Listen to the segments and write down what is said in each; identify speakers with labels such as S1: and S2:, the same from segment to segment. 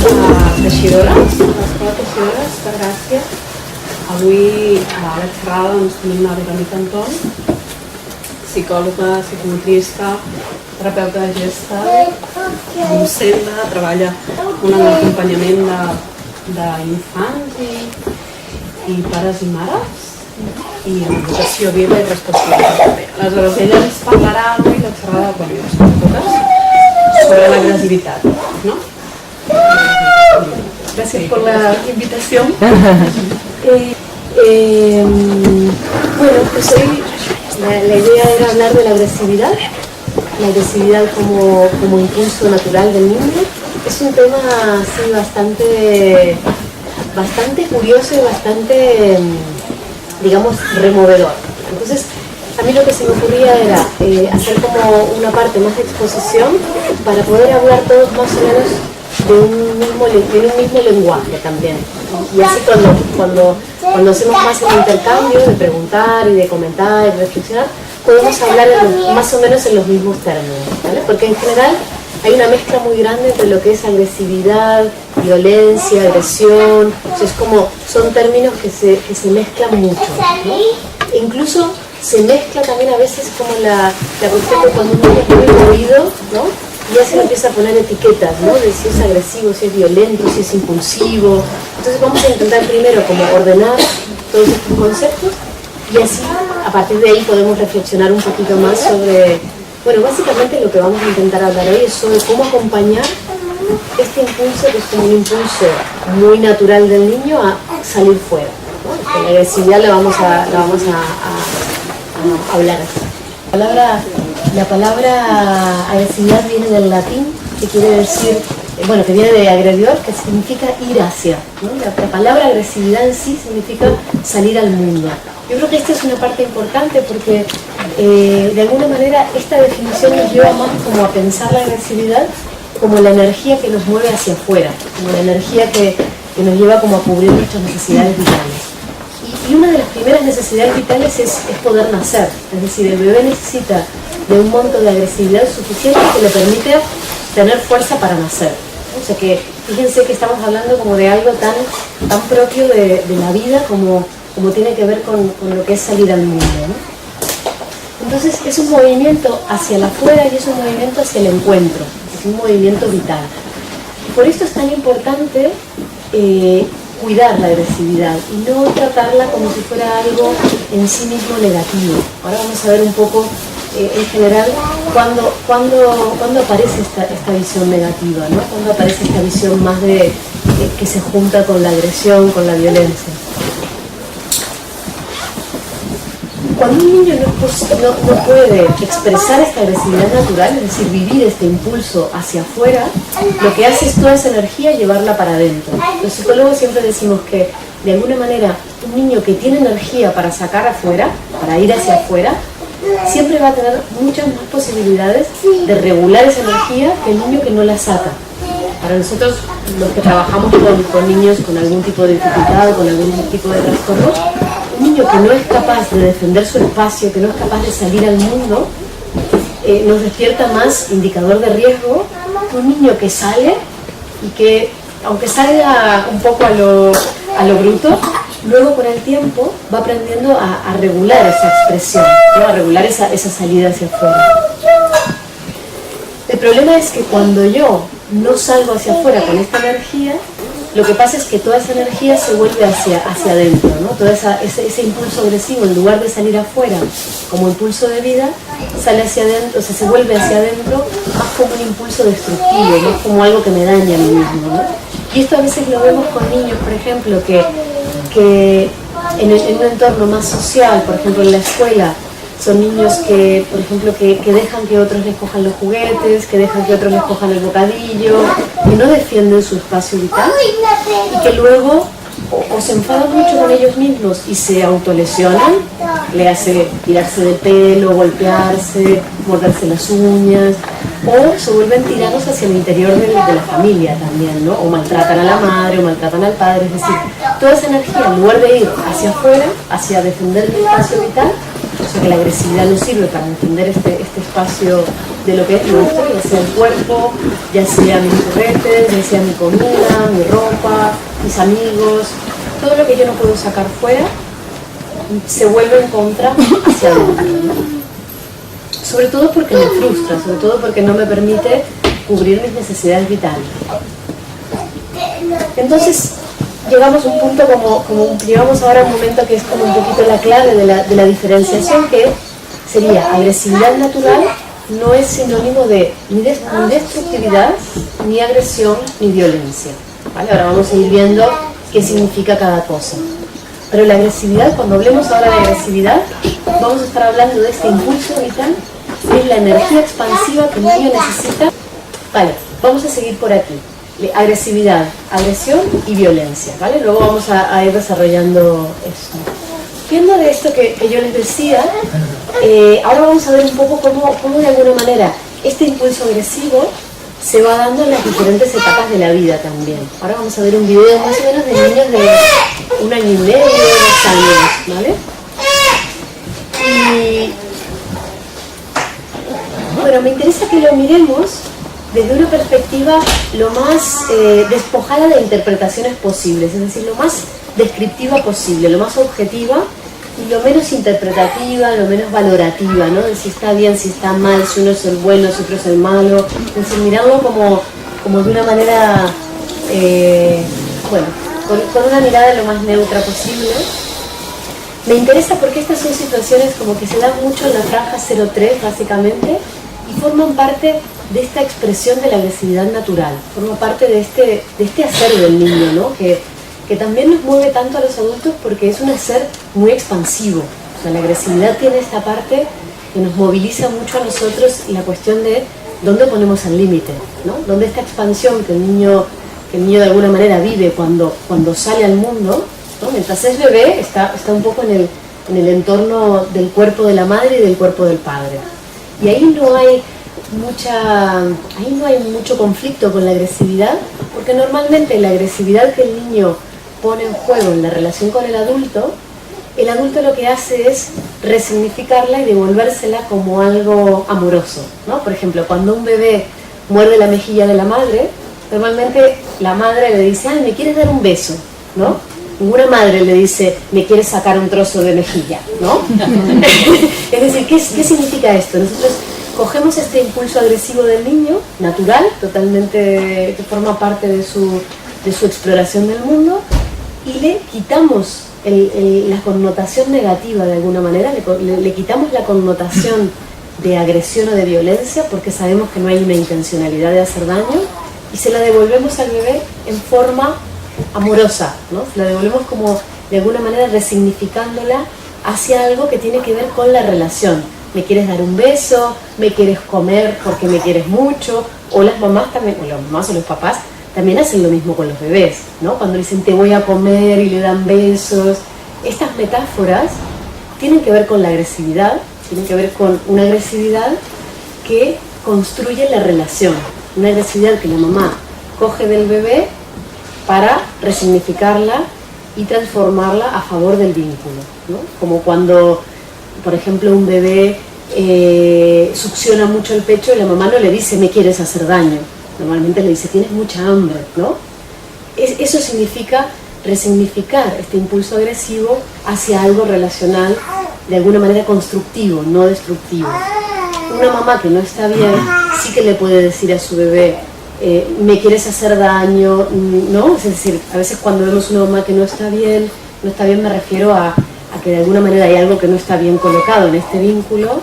S1: Teixidores, a l'Escola Teixidores de Gràcia. Avui a la xerrada tenim la Verònica Anton, psicòloga, psicomotrista, terapeuta de gesta, docent, treballa en l'acompanyament d'infants i pares i mares i en educació viva i respectiva també. Aleshores, ella ens parlarà avui la xerrada sobre l'agressivitat, ¿no? Gracias por la invitación.
S2: Bueno, pues hoy la idea era hablar de la agresividad como impulso natural del niño. Es un tema así bastante curioso y bastante, digamos, removedor. Entonces, a mí lo que se me ocurría era hacer como una parte más de exposición para poder hablar todos más o menos de un mismo lenguaje también. Y así cuando hacemos más el intercambio de preguntar y de comentar y de reflexionar, podemos hablar más o menos en los mismos términos, ¿vale? Porque en general hay una mezcla muy grande entre lo que es agresividad, violencia, agresión. O sea, son términos que se mezclan mucho, ¿no? E incluso se mezcla también a veces como la cuestión de cuando uno es muy movido, ¿no? Ya se le empieza a poner etiquetas, ¿no? De si es agresivo, si es violento, si es impulsivo. Entonces vamos a intentar primero como ordenar todos estos conceptos y así a partir de ahí podemos reflexionar un poquito más sobre, bueno, básicamente lo que vamos a intentar hablar hoy es sobre cómo acompañar este impulso, que es como un impulso muy natural del niño a salir fuera, ¿no? Con la agresividad la vamos a hablar así. La palabra agresividad viene del latín, que quiere decir, que viene de agredor, que significa ir hacia, ¿no? La palabra agresividad en sí significa salir al mundo. Yo creo que esta es una parte importante porque de alguna manera esta definición nos lleva más como a pensar la agresividad como la energía que nos mueve hacia afuera, como la energía que nos lleva como a cubrir nuestras necesidades vitales. Y una de las primeras necesidades vitales es poder nacer, es decir, el bebé necesita de un monto de agresividad suficiente que le permite tener fuerza para nacer. O sea que fíjense que estamos hablando como de algo tan propio de la vida como tiene que ver con lo que es salir al mundo, ¿no? Entonces es un movimiento hacia el afuera y es un movimiento hacia el encuentro, es un movimiento vital. Y por esto es tan importante cuidar la agresividad y no tratarla como si fuera algo en sí mismo negativo. Ahora vamos a ver un poco en general cuando aparece esta visión negativa, ¿no? Cuando aparece esta visión más de que se junta con la agresión, con la violencia. Cuando un niño no puede expresar esta agresividad natural, es decir, vivir este impulso hacia afuera, lo que hace es toda esa energía llevarla para adentro. Los psicólogos siempre decimos que, de alguna manera, un niño que tiene energía para sacar afuera, para ir hacia afuera, siempre va a tener muchas más posibilidades de regular esa energía que el niño que no la saca. Para nosotros, los que trabajamos con niños con algún tipo de dificultad o con algún tipo de trastorno, un niño que no es capaz de defender su espacio, que no es capaz de salir al mundo, nos despierta más indicador de riesgo que un niño que sale y que, aunque salga un poco a lo bruto, luego con el tiempo va aprendiendo a regular esa expresión, ¿no? A regular esa salida hacia afuera. El problema es que cuando yo no salgo hacia afuera con esta energía, lo que pasa es que toda esa energía se vuelve hacia adentro, ¿no? Todo ese impulso agresivo, en lugar de salir afuera como impulso de vida, sale hacia adentro, o sea, se vuelve hacia adentro más como un impulso destructivo, más como algo que me daña a mí mismo, ¿no? Y esto a veces lo vemos con niños, por ejemplo, que en un entorno más social, por ejemplo en la escuela, son niños que, por ejemplo, que dejan que otros les cojan los juguetes, que dejan que otros les cojan el bocadillo, que no defienden su espacio vital y que luego o se enfadan mucho con ellos mismos y se autolesionan, le hace tirarse del pelo, golpearse, morderse las uñas, o se vuelven tiranos hacia el interior de la familia también, ¿no? O maltratan a la madre o maltratan al padre, es decir, toda esa energía, en lugar de ir hacia afuera, hacia defender el espacio vital, o sea que la agresividad no sirve para entender este espacio de lo que es nuestro, ya sea el cuerpo, ya sea mis juguetes, ya sea mi comida, mi ropa, mis amigos, todo lo que yo no puedo sacar fuera se vuelve en contra hacia adentro, ¿no? Sobre todo porque me frustra, sobre todo porque no me permite cubrir mis necesidades vitales. Entonces llegamos a un punto llegamos ahora a un momento que es como un poquito la clave de la diferenciación, que sería agresividad natural no es sinónimo de ni destructividad, ni agresión, ni violencia, ¿vale? Ahora vamos a ir viendo qué significa cada cosa. Pero la agresividad, cuando hablemos ahora de agresividad, vamos a estar hablando de este impulso vital, que es la energía expansiva que el niño necesita. Vale, vamos a seguir por aquí. Agresividad, agresión y violencia, ¿vale? Luego vamos a ir desarrollando esto. Viendo de esto que yo les decía, ahora vamos a ver un poco cómo de alguna manera este impulso agresivo se va dando en las diferentes etapas de la vida también. Ahora vamos a ver un video más o menos de niños de 1 año y medio, 2 años, ¿vale? Y bueno, me interesa que lo miremos desde una perspectiva lo más despojada de interpretaciones posibles, es decir, lo más descriptiva posible, lo más objetiva y lo menos interpretativa, lo menos valorativa, ¿no? De si está bien, si está mal, si uno es el bueno, si otro es el malo, es decir, mirarlo como de una manera, bueno, con una mirada lo más neutra posible. Me interesa porque estas son situaciones como que se dan mucho en la franja 0-3 básicamente y forman parte de esta expresión de la agresividad natural, forma parte de este hacer del niño, ¿no? Que también nos mueve tanto a los adultos porque es un hacer muy expansivo. O sea, la agresividad tiene esta parte que nos moviliza mucho a nosotros, la cuestión de dónde ponemos el límite, ¿no? Dónde esta expansión que el niño de alguna manera vive cuando sale al mundo, ¿no? Mientras es bebé está un poco en el entorno del cuerpo de la madre y del cuerpo del padre. Y ahí no hay mucho conflicto con la agresividad, porque normalmente la agresividad que el niño pone en juego en la relación con el adulto lo que hace es resignificarla y devolvérsela como algo amoroso, ¿no? Por ejemplo, cuando un bebé muerde la mejilla de la madre, normalmente la madre le dice, ay, ¿me quieres dar un beso? ¿No? Ninguna madre le dice, ¿me quieres sacar un trozo de mejilla? ¿No? Es decir, ¿qué significa esto? Nosotros cogemos este impulso agresivo del niño, natural, totalmente, que forma parte de su exploración del mundo, y le quitamos la connotación negativa de alguna manera, le quitamos la connotación de agresión o de violencia, porque sabemos que no hay una intencionalidad de hacer daño, y se la devolvemos al bebé en forma amorosa, ¿no? Se la devolvemos como de alguna manera resignificándola hacia algo que tiene que ver con la relación. ¿Me quieres dar un beso? ¿Me quieres comer porque me quieres mucho? O las mamás también, o las mamás o los papás también hacen lo mismo con los bebés, ¿no? Cuando dicen te voy a comer y le dan besos. Estas metáforas tienen que ver con la agresividad, tienen que ver con una agresividad que construye la relación, una agresividad que la mamá coge del bebé para resignificarla y transformarla a favor del vínculo, ¿no? Como cuando, por ejemplo, un bebé succiona mucho el pecho y la mamá no le dice me quieres hacer daño, normalmente le dice tienes mucha hambre, ¿no? Eso significa resignificar este impulso agresivo hacia algo relacional de alguna manera constructivo, no destructivo. Una mamá que no está bien sí que le puede decir a su bebé me quieres hacer daño, ¿no? Es decir, a veces cuando vemos una mamá que no está bien me refiero a que de alguna manera hay algo que no está bien colocado en este vínculo,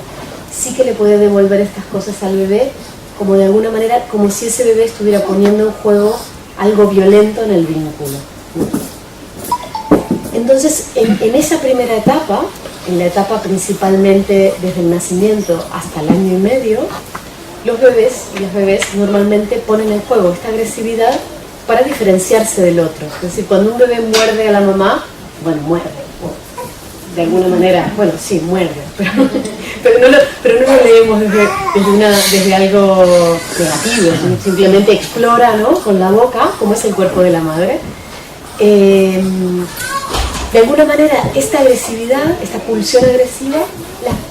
S2: sí que le puede devolver estas cosas al bebé como de alguna manera, como si ese bebé estuviera poniendo en juego algo violento en el vínculo, ¿no? Entonces, en esa primera etapa, en la etapa principalmente desde el nacimiento hasta el año y medio, los bebés y las bebés normalmente ponen en juego esta agresividad para diferenciarse del otro. Es decir, cuando un bebé muerde a la mamá, bueno, muerde, de alguna manera, bueno, sí, muerde, pero no lo leemos desde algo negativo, simplemente explora, ¿no?, con la boca cómo es el cuerpo de la madre. de alguna manera esta agresividad, esta pulsión agresiva,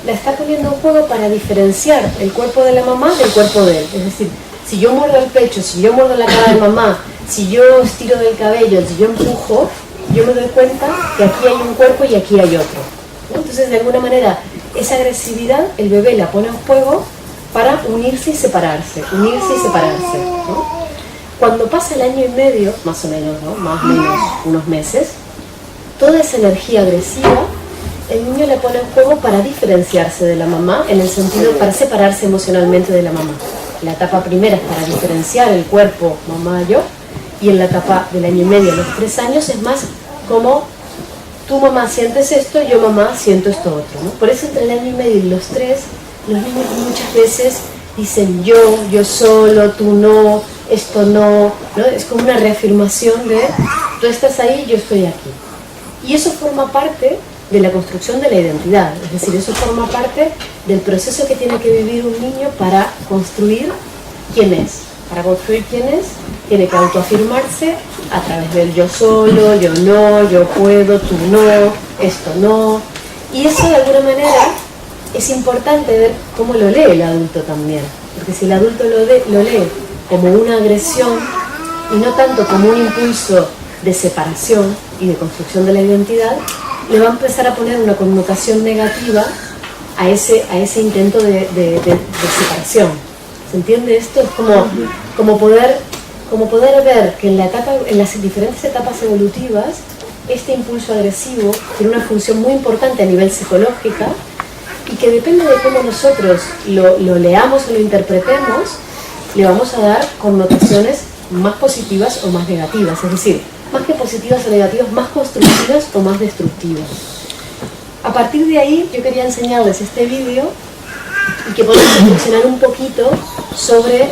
S2: la está poniendo en juego para diferenciar el cuerpo de la mamá del cuerpo de él. Es decir, si yo muerdo el pecho, si yo muerdo la cara de mamá, si yo estiro del cabello, si yo empujo, yo me doy cuenta que aquí hay un cuerpo y aquí hay otro, ¿no? Entonces, de alguna manera, esa agresividad, el bebé la pone en juego para unirse y separarse, ¿no? Cuando pasa el año y medio, más o menos, ¿no? Más o menos unos meses, toda esa energía agresiva, el niño le pone en juego para diferenciarse de la mamá, en el sentido para separarse emocionalmente de la mamá. La etapa primera es para diferenciar el cuerpo mamá-yo, y en la etapa del año y medio a los 3 años es más como tú mamá sientes esto, yo mamá siento esto otro, ¿no? Por eso entre el año y medio y los 3, los niños muchas veces dicen yo solo, tú no, esto no, ¿no? Es como una reafirmación de tú estás ahí, yo estoy aquí. Y eso forma parte de la construcción de la identidad, es decir, eso forma parte del proceso que tiene que vivir un niño para construir quién es. Para construir quién es, tiene que autoafirmarse a través del yo solo, yo no, yo puedo, tú no, esto no. Y eso de alguna manera es importante ver cómo lo lee el adulto también. Porque si el adulto lo lee como una agresión y no tanto como un impulso de separación y de construcción de la identidad, le va a empezar a poner una connotación negativa a ese intento de separación. ¿Se entiende esto? Es como poder ver que en las diferentes etapas evolutivas este impulso agresivo tiene una función muy importante a nivel psicológica y que depende de cómo nosotros lo leamos o lo interpretemos, le vamos a dar connotaciones más positivas o más negativas, es decir, más que positivas o negativas, más constructivas o más destructivas. A partir de ahí yo quería enseñarles este vídeo y que podamos reflexionar un poquito sobre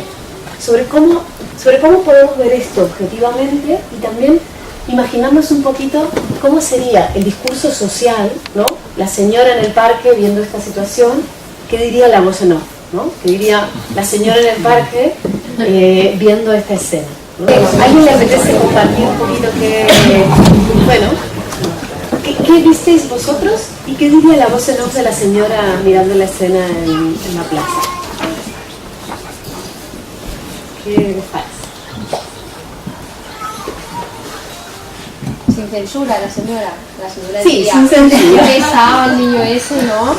S2: cómo podemos ver esto objetivamente y también imaginarnos un poquito cómo sería el discurso social, ¿no? La señora en el parque viendo esta situación, ¿qué diría la voz en off, ¿no? ¿Qué diría la señora en el parque viendo esta escena, ¿no? ¿A alguien le apetece compartir un poquito ¿qué visteis vosotros y qué diría la voz en off de la señora mirando la escena en la plaza? ¿Qué les parece?
S3: Sin censura, la señora
S2: Sí,
S3: diría,
S2: sin censura.
S3: qué pesado el niño ese, ¿no?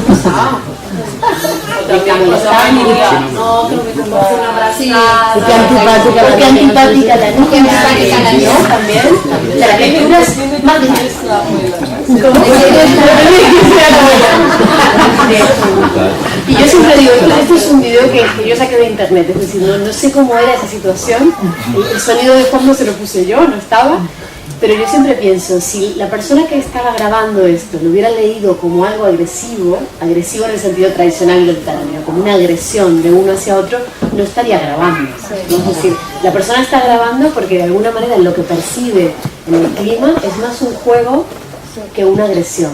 S3: Pesado.
S1: No, que no me conoce una abrazada.
S2: Qué antipática la niña.
S3: Qué antipática la niña.
S2: También. La lectura es más y yo siempre digo, esto es un video que yo saqué de internet, es decir, no sé cómo era esa situación, el sonido de fondo se lo puse yo, no estaba, pero yo siempre pienso, si la persona que estaba grabando esto lo hubiera leído como algo agresivo en el sentido tradicional del término, como una agresión de uno hacia otro, no estaría grabando, ¿no? Es decir, la persona está grabando porque de alguna manera lo que percibe en el clima es más un juego que una agresión.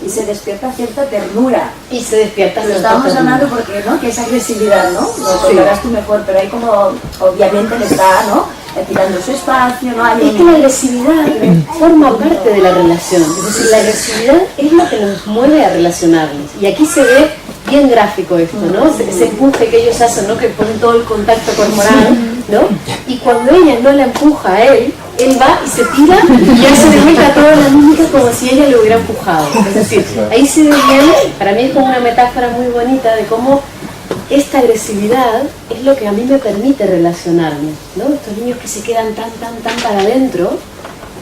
S4: Y se despierta cierta ternura.
S2: Y se despierta
S4: Lo estábamos hablando porque, ¿no? Que es agresividad, ¿no? Lo contarás tú mejor, pero hay como, obviamente le está, ¿no? Tirando su espacio, ¿no?
S2: Es que la agresividad forma parte de la relación. Es decir, la agresividad es lo que nos mueve a relacionarnos. Y aquí se ve bien gráfico esto, ¿no? Ese empuje que ellos hacen, ¿no? Que ponen todo el contacto corporal, ¿no? Y cuando ella no la empuja a él va y se tira y hace de vuelta toda la mímica como si ella lo hubiera empujado. Es decir, ahí se ve bien, para mí es como una metáfora muy bonita de cómo esta agresividad es lo que a mí me permite relacionarme, ¿no? Estos niños que se quedan tan para adentro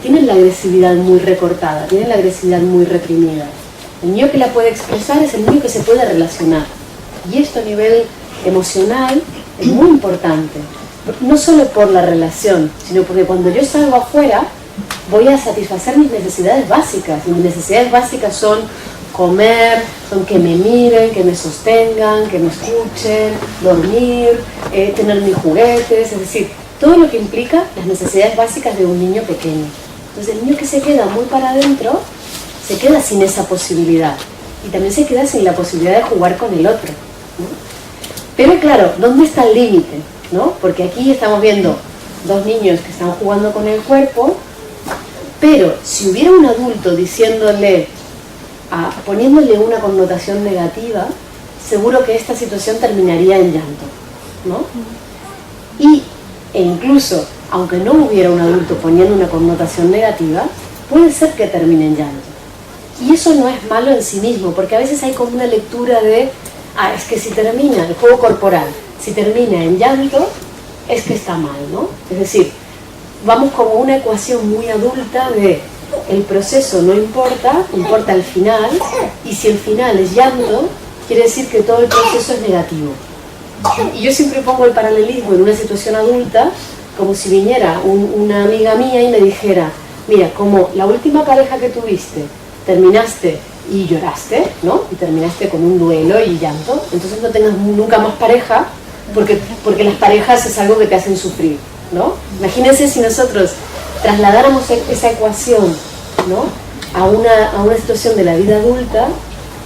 S2: tienen la agresividad muy recortada, tienen la agresividad muy reprimida. El niño que la puede expresar es el niño que se puede relacionar. Y esto a nivel emocional es muy importante. No solo por la relación, sino porque cuando yo salgo afuera voy a satisfacer mis necesidades básicas. Y mis necesidades básicas son comer, son que me miren, que me sostengan, que me escuchen, dormir, tener mis juguetes, es decir, todo lo que implica las necesidades básicas de un niño pequeño. Entonces el niño que se queda muy para adentro se queda sin esa posibilidad y también se queda sin la posibilidad de jugar con el otro, ¿no? Pero claro, ¿dónde está el límite? ¿No? Porque aquí estamos viendo dos niños que están jugando con el cuerpo, Pero si hubiera un adulto diciéndole, poniéndole una connotación negativa, seguro que esta situación terminaría en llanto, ¿no? E incluso, aunque no hubiera un adulto poniendo una connotación negativa, puede ser que termine en llanto. Y eso no es malo en sí mismo, porque a veces hay como una lectura de, es que si termina el juego corporal, si termina en llanto, es que está mal, ¿no? Es decir, vamos como una ecuación muy adulta de el proceso no importa, importa el final, y si el final es llanto, quiere decir que todo el proceso es negativo. Y yo siempre pongo el paralelismo en una situación adulta, como si viniera una amiga mía y me dijera, mira, como la última pareja que tuviste, terminaste y lloraste, ¿no? Y terminaste con un duelo y llanto, entonces no tengas nunca más pareja, porque las parejas es algo que te hacen sufrir, ¿no? Imagínense si nosotros trasladáramos esa ecuación, ¿no? a una situación de la vida adulta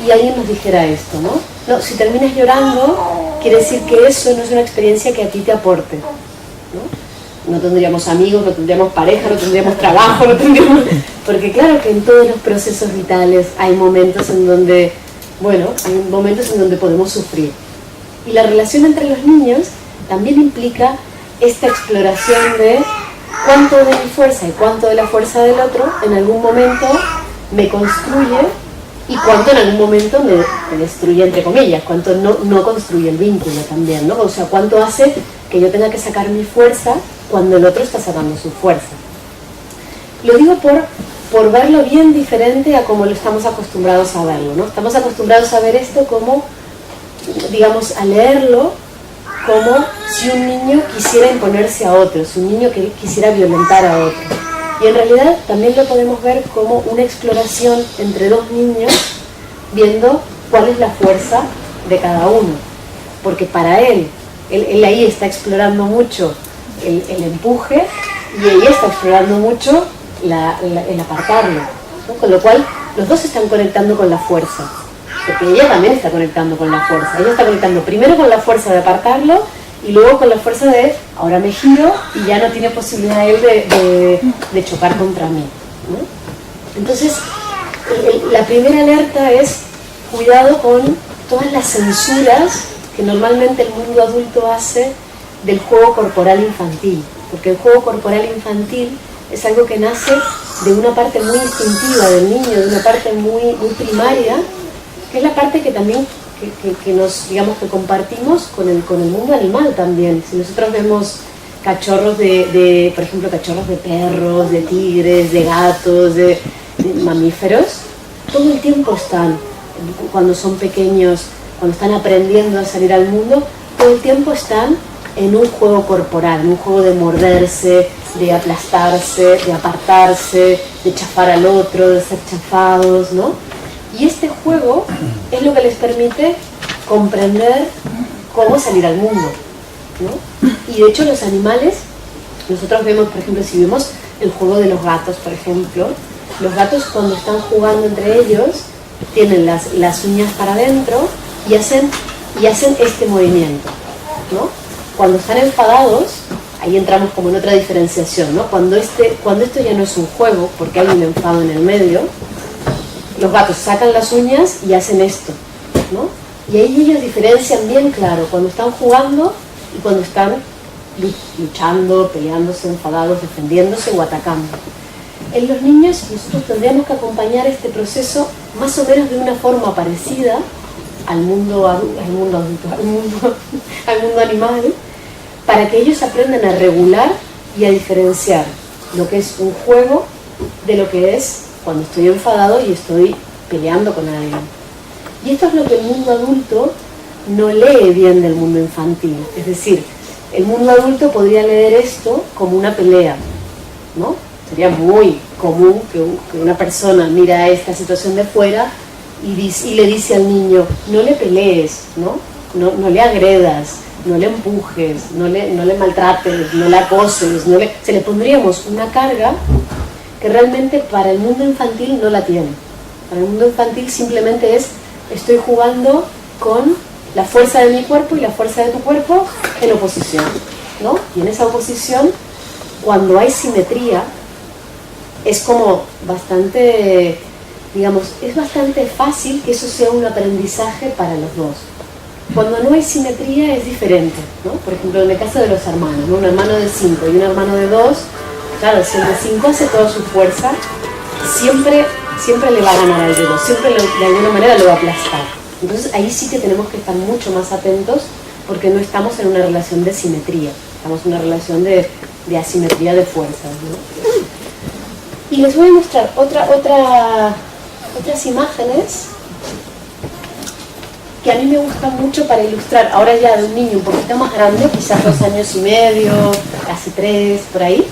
S2: y alguien nos dijera esto, ¿no? No, si terminas llorando, quiere decir que eso no es una experiencia que a ti te aporte, ¿no? No tendríamos amigos, no tendríamos pareja, no tendríamos trabajo, no tendríamos... Porque claro que en todos los procesos vitales hay momentos en donde, hay momentos en donde podemos sufrir. Y la relación entre los niños también implica esta exploración de cuánto de mi fuerza y cuánto de la fuerza del otro en algún momento me construye y cuánto en algún momento me destruye, entre comillas, cuánto no construye el vínculo también, ¿no? O sea, cuánto hace que yo tenga que sacar mi fuerza cuando el otro está sacando su fuerza. Lo digo por verlo bien diferente a como lo estamos acostumbrados a verlo, ¿no? Estamos acostumbrados a ver esto como, digamos, a leerlo como si un niño quisiera imponerse a otro, si un niño que quisiera violentar a otro. Y en realidad también lo podemos ver como una exploración entre dos niños, viendo cuál es la fuerza de cada uno. Porque para él ahí está explorando mucho el empuje y ella está explorando mucho el apartarlo, ¿no? Con lo cual los dos están conectando con la fuerza. Porque ella también está conectando con la fuerza. Ella está conectando primero con la fuerza de apartarlo y luego con la fuerza de ahora me giro y ya no tiene posibilidad él de chocar contra mí, ¿no? Entonces, la primera alerta es cuidado con todas las censuras que normalmente el mundo adulto hace del juego corporal infantil. Porque el juego corporal infantil es algo que nace de una parte muy instintiva del niño, de una parte muy primaria, que es la parte que también que nos, digamos, que compartimos con el mundo animal también. Si nosotros vemos cachorros por ejemplo, cachorros de perros, de tigres, de gatos, de mamíferos, todo el tiempo están, cuando son pequeños, cuando están aprendiendo a salir al mundo, todo el tiempo están en un juego corporal, en un juego de morderse, de aplastarse, de apartarse, de chafar al otro, de ser chafados, ¿no? Y este juego es lo que les permite comprender cómo salir al mundo, ¿no? Y de hecho los animales, nosotros vemos, por ejemplo, si vemos el juego de los gatos, por ejemplo, los gatos cuando están jugando entre ellos tienen las uñas para adentro y hacen este movimiento, ¿no? Cuando están enfadados, ahí entramos como en otra diferenciación, ¿no? Cuando esto ya no es un juego, porque hay un enfado en el medio, los gatos sacan las uñas y hacen esto, ¿no? Y ahí ellos diferencian bien claro cuando están jugando y cuando están luchando, peleándose, enfadados, defendiéndose o atacando. En los niños nosotros tendríamos que acompañar este proceso más o menos de una forma parecida al mundo animal, para que ellos aprendan a regular y a diferenciar lo que es un juego de lo que es cuando estoy enfadado y estoy peleando con alguien. Y esto es lo que el mundo adulto no lee bien del mundo infantil. Es decir, el mundo adulto podría leer esto como una pelea, ¿no? Sería muy común que una persona mira esta situación de fuera y le dice al niño, no le pelees, ¿no? No le agredas, no le empujes, no le maltrates, no le acoses, se le pondríamos una carga que realmente para el mundo infantil no la tiene. Para el mundo infantil simplemente estoy jugando con la fuerza de mi cuerpo y la fuerza de tu cuerpo en oposición, ¿no? Y en esa oposición, cuando hay simetría, es como bastante, digamos, es bastante fácil que eso sea un aprendizaje para los dos. Cuando no hay simetría es diferente, ¿no? Por ejemplo, en el caso de los hermanos, ¿no? Un hermano de 5 y un hermano de 2, claro, si el de 5 hace toda su fuerza, siempre le va a ganar al de 2, siempre de alguna manera lo va a aplastar. Entonces ahí sí que tenemos que estar mucho más atentos porque no estamos en una relación de simetría, estamos en una relación de asimetría de fuerzas, ¿no? Y les voy a mostrar otras imágenes que a mí me gustan mucho para ilustrar, ahora ya de un niño un poquito más grande, quizás 2 años y medio, casi 3, por ahí.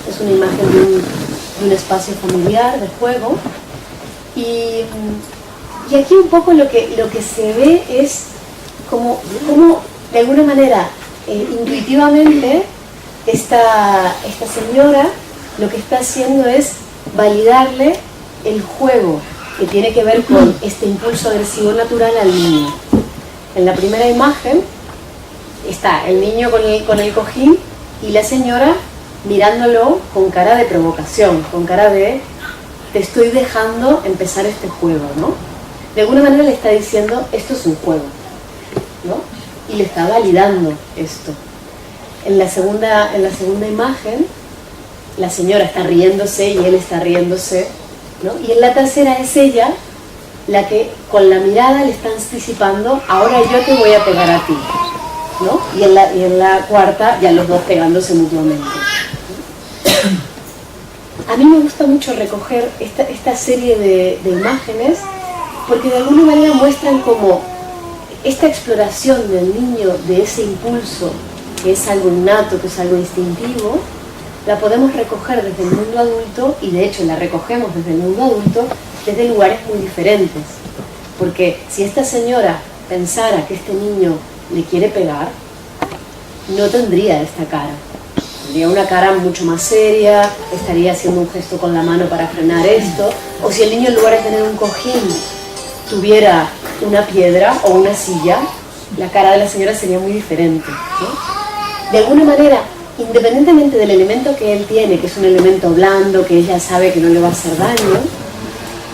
S2: Es una imagen de un espacio familiar, de juego. Y aquí un poco lo que se ve es como de alguna manera, intuitivamente, esta señora lo que está haciendo es validarle el juego que tiene que ver con este impulso agresivo natural al niño. En la primera imagen está el niño con el cojín y la señora mirándolo con cara de provocación, con cara de te estoy dejando empezar este juego, ¿no? De alguna manera le está diciendo esto es un juego, ¿no? Y le está validando esto. En la segunda imagen la señora está riéndose y él está riéndose, ¿no? Y en la tercera es ella la que con la mirada le está anticipando ahora yo te voy a pegar a ti, ¿no? Y en la cuarta ya los dos pegándose mutuamente. A mí me gusta mucho recoger esta serie de imágenes porque de alguna manera muestran como esta exploración del niño de ese impulso que es algo innato, que es algo instintivo, la podemos recoger desde el mundo adulto y de hecho la recogemos desde el mundo adulto desde lugares muy diferentes. Porque si esta señora pensara que este niño le quiere pegar, no tendría esta cara. Tendría una cara mucho más seria, estaría haciendo un gesto con la mano para frenar esto. O si el niño en lugar de tener un cojín tuviera una piedra o una silla, la cara de la señora sería muy diferente, ¿no? De alguna manera, independientemente del elemento que él tiene, que es un elemento blando, que ella sabe que no le va a hacer daño,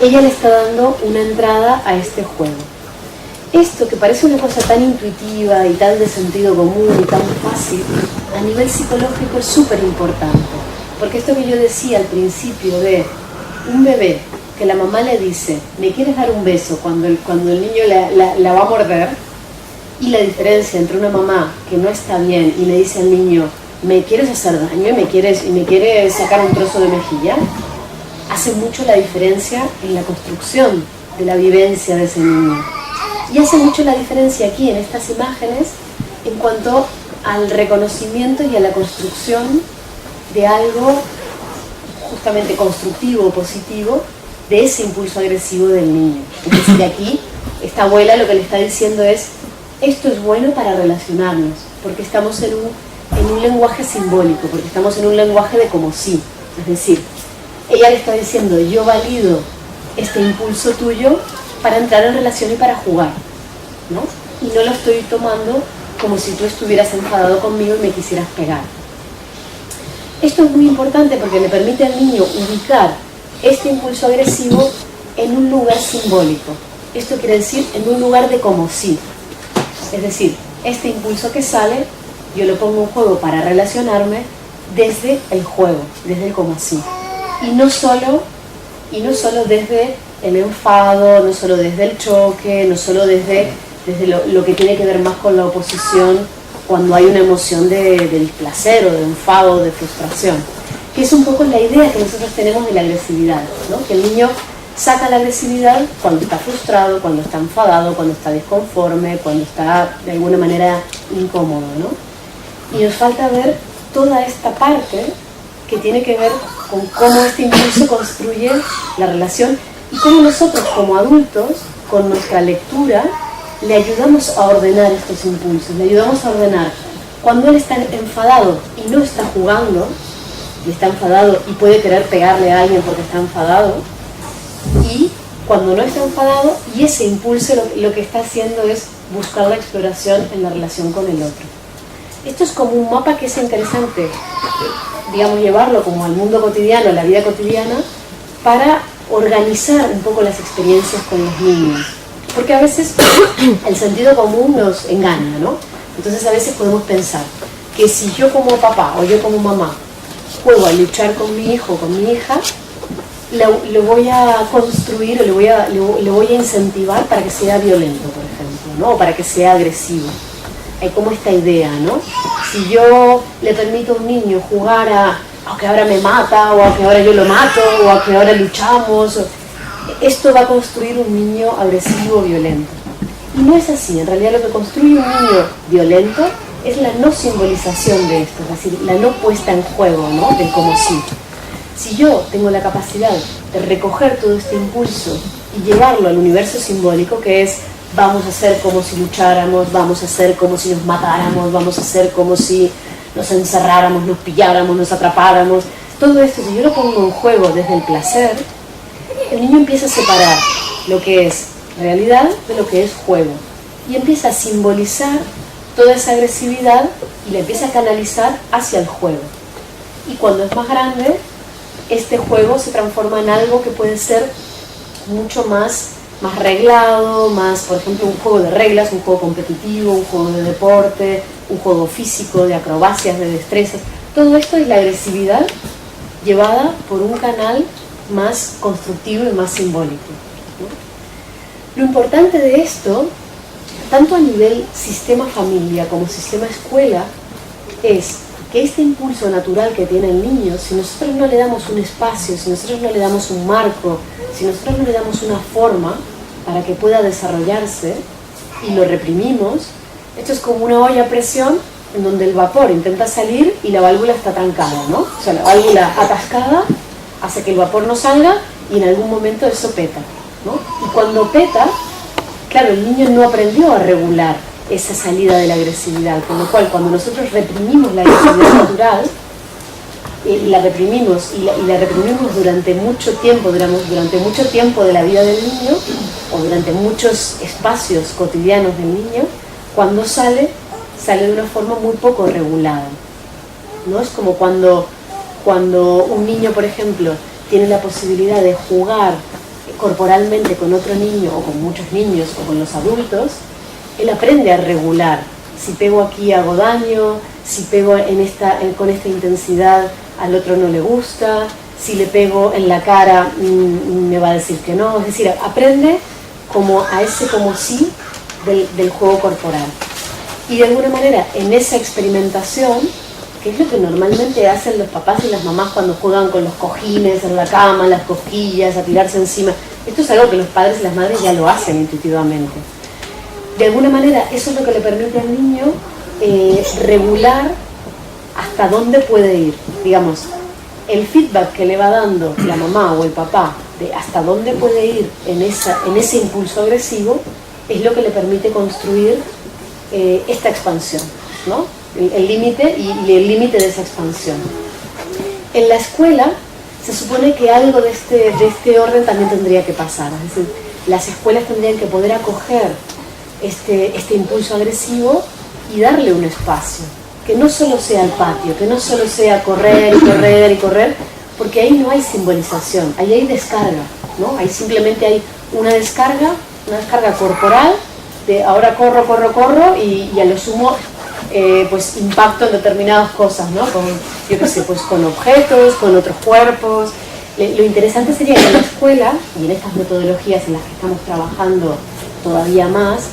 S2: ella le está dando una entrada a este juego. Esto que parece una cosa tan intuitiva y tan de sentido común y tan fácil, a nivel psicológico es súper importante. Porque esto que yo decía al principio de un bebé que la mamá le dice, ¿me quieres dar un beso? Cuando el niño la va a morder, y la diferencia entre una mamá que no está bien y le dice al niño, ¿me quieres hacer daño y me quieres sacar un trozo de mejilla? Hace mucho la diferencia en la construcción de la vivencia de ese niño. Y hace mucho la diferencia aquí en estas imágenes en cuanto al reconocimiento y a la construcción de algo justamente constructivo, positivo, de ese impulso agresivo del niño. Es decir, aquí esta abuela lo que le está diciendo es, esto es bueno para relacionarnos, porque estamos en un lenguaje simbólico, porque estamos en un lenguaje de como sí. Es decir, ella le está diciendo, yo valido este impulso tuyo para entrar en relación y para jugar, ¿no? Y no lo estoy tomando como si tú estuvieras enfadado conmigo y me quisieras pegar. Esto es muy importante porque le permite al niño ubicar este impulso agresivo en un lugar simbólico. Esto quiere decir en un lugar de como sí. Es decir, este impulso que sale, yo lo pongo en juego para relacionarme desde el juego, desde el como sí. Y no solo desde el enfado, no solo desde el choque, no solo desde lo que tiene que ver más con la oposición cuando hay una emoción de placer o de enfado o de frustración. Que es un poco la idea que nosotros tenemos de la agresividad, ¿no? Que el niño saca la agresividad cuando está frustrado, cuando está enfadado, cuando está disconforme, cuando está de alguna manera incómodo, ¿no? Y nos falta ver toda esta parte que tiene que ver con cómo este impulso construye la relación y cómo nosotros como adultos, con nuestra lectura, le ayudamos a ordenar estos impulsos, le ayudamos a ordenar cuando él está enfadado y no está jugando, y está enfadado y puede querer pegarle a alguien porque está enfadado, y cuando no está enfadado y ese impulso lo que está haciendo es buscar la exploración en la relación con el otro. Esto es como un mapa que es interesante digamos, llevarlo como al mundo cotidiano, a la vida cotidiana, para organizar un poco las experiencias con los niños. Porque a veces el sentido común nos engaña, ¿no? Entonces a veces podemos pensar que si yo como papá o yo como mamá juego a luchar con mi hijo o con mi hija, lo voy a construir o le voy a incentivar para que sea violento, por ejemplo, ¿no? O para que sea agresivo. Hay como esta idea, ¿no? Si yo le permito a un niño jugar a que ahora me mata, o a que ahora yo lo mato, o a que ahora luchamos, esto va a construir un niño agresivo o violento. Y no es así. En realidad lo que construye un niño violento es la no simbolización de esto, es decir, la no puesta en juego, ¿no? Del como sí. Si yo tengo la capacidad de recoger todo este impulso y llevarlo al universo simbólico, que es vamos a hacer como si lucháramos, vamos a hacer como si nos matáramos, vamos a hacer como si nos encerráramos, nos pilláramos, nos atrapáramos, todo esto, si yo lo pongo en juego desde el placer, el niño empieza a separar lo que es realidad de lo que es juego y empieza a simbolizar toda esa agresividad y la empieza a canalizar hacia el juego. Y cuando es más grande, este juego se transforma en algo que puede ser mucho más reglado, más, por ejemplo, un juego de reglas, un juego competitivo, un juego de deporte, un juego físico, de acrobacias, de destrezas. Todo esto es la agresividad llevada por un canal más constructivo y más simbólico, ¿no? Lo importante de esto, tanto a nivel sistema familia como sistema escuela, es que este impulso natural que tiene el niño, si nosotros no le damos un espacio, si nosotros no le damos un marco, si nosotros no le damos una forma para que pueda desarrollarse y lo reprimimos, esto es como una olla a presión en donde el vapor intenta salir y la válvula está trancada, ¿no? O sea, la válvula atascada hace que el vapor no salga y en algún momento eso peta, ¿no? Y cuando peta, claro, el niño no aprendió a regular esa salida de la agresividad, con lo cual cuando nosotros reprimimos la agresividad natural, y la reprimimos durante mucho tiempo, durante mucho tiempo de la vida del niño, o durante muchos espacios cotidianos del niño, cuando sale de una forma muy poco regulada, ¿no? Es como cuando un niño, por ejemplo, tiene la posibilidad de jugar corporalmente con otro niño, o con muchos niños, o con los adultos, él aprende a regular. Si pego aquí hago daño, si pego con esta intensidad al otro no le gusta, si le pego en la cara me va a decir que no. Es decir, aprende como a ese como sí del juego corporal. Y de alguna manera en esa experimentación, que es lo que normalmente hacen los papás y las mamás cuando juegan con los cojines en la cama, las cosquillas, a tirarse encima, esto es algo que los padres y las madres ya lo hacen intuitivamente. De alguna manera eso es lo que le permite al niño regular hasta dónde puede ir. Digamos, el feedback que le va dando la mamá o el papá de hasta dónde puede ir en ese impulso agresivo es lo que le permite construir esta expansión, ¿no? El límite y el límite de esa expansión. En la escuela se supone que algo de este orden también tendría que pasar. Es decir, las escuelas tendrían que poder acoger este impulso agresivo y darle un espacio, que no solo sea el patio, que no solo sea correr y correr y correr, porque ahí no hay simbolización, ahí hay descarga, ¿no? Ahí simplemente hay una descarga corporal de ahora corro y a lo sumo pues impacto en determinadas cosas, ¿no? Con objetos, con otros cuerpos. Lo interesante sería que en la escuela, y en estas metodologías en las que estamos trabajando todavía más,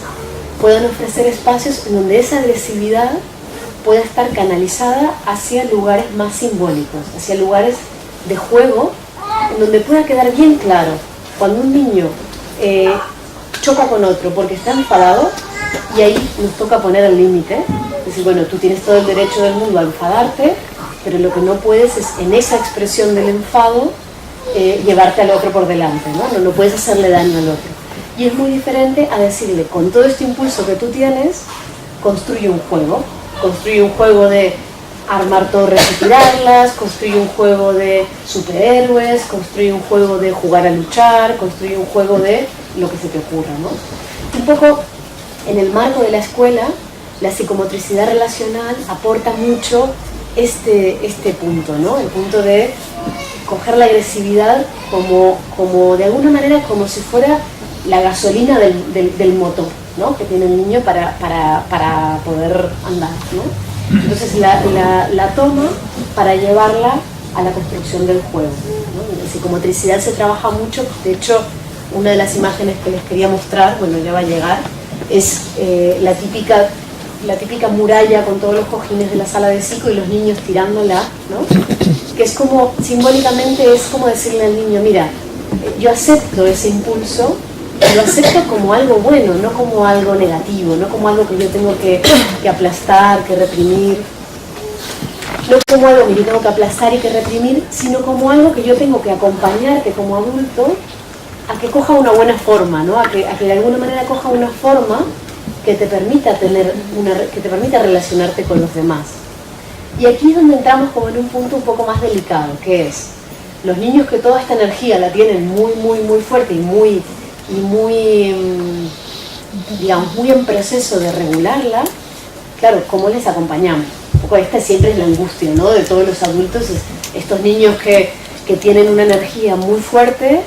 S2: puedan ofrecer espacios en donde esa agresividad pueda estar canalizada hacia lugares más simbólicos, hacia lugares de juego, en donde pueda quedar bien claro cuando un niño choca con otro porque está enfadado, y ahí nos toca poner el límite. Es decir, bueno, tú tienes todo el derecho del mundo a enfadarte, pero lo que no puedes es en esa expresión del enfado llevarte al otro por delante, ¿no? No puedes hacerle daño al otro. Y es muy diferente a decirle, con todo este impulso que tú tienes, construye un juego de armar torres y tirarlas, construye un juego de superhéroes, construye un juego de jugar a luchar, construye un juego de lo que se te ocurra, ¿no? Un poco en el marco de la escuela, la psicomotricidad relacional aporta mucho este punto, ¿no? El punto de coger la agresividad como de alguna manera como si fuera la gasolina del motor, ¿no? Que tiene el niño para poder andar, ¿no? Entonces la toma para llevarla a la construcción del juego, ¿no? En psicomotricidad se trabaja mucho, de hecho una de las imágenes que les quería mostrar, bueno, ya va a llegar, es la típica muralla con todos los cojines de la sala de psico y los niños tirándola, ¿no? Que es como, simbólicamente es como decirle al niño, mira, yo acepto ese impulso, lo acepto como algo bueno, no como algo negativo, no como algo que yo tengo que aplastar, que reprimir, no como algo que yo tengo que aplastar y que reprimir, sino como algo que yo tengo que acompañar, que como adulto, a que coja una buena forma, ¿no? A que de alguna manera coja una forma que te permita que te permita relacionarte con los demás. Y aquí es donde entramos como en un punto un poco más delicado, que es los niños que toda esta energía la tienen muy, muy, muy fuerte y muy, digamos, muy en proceso de regularla. Claro, ¿cómo les acompañamos? Un poco esta siempre es la angustia, ¿no? De todos los adultos, estos niños que tienen una energía muy fuerte.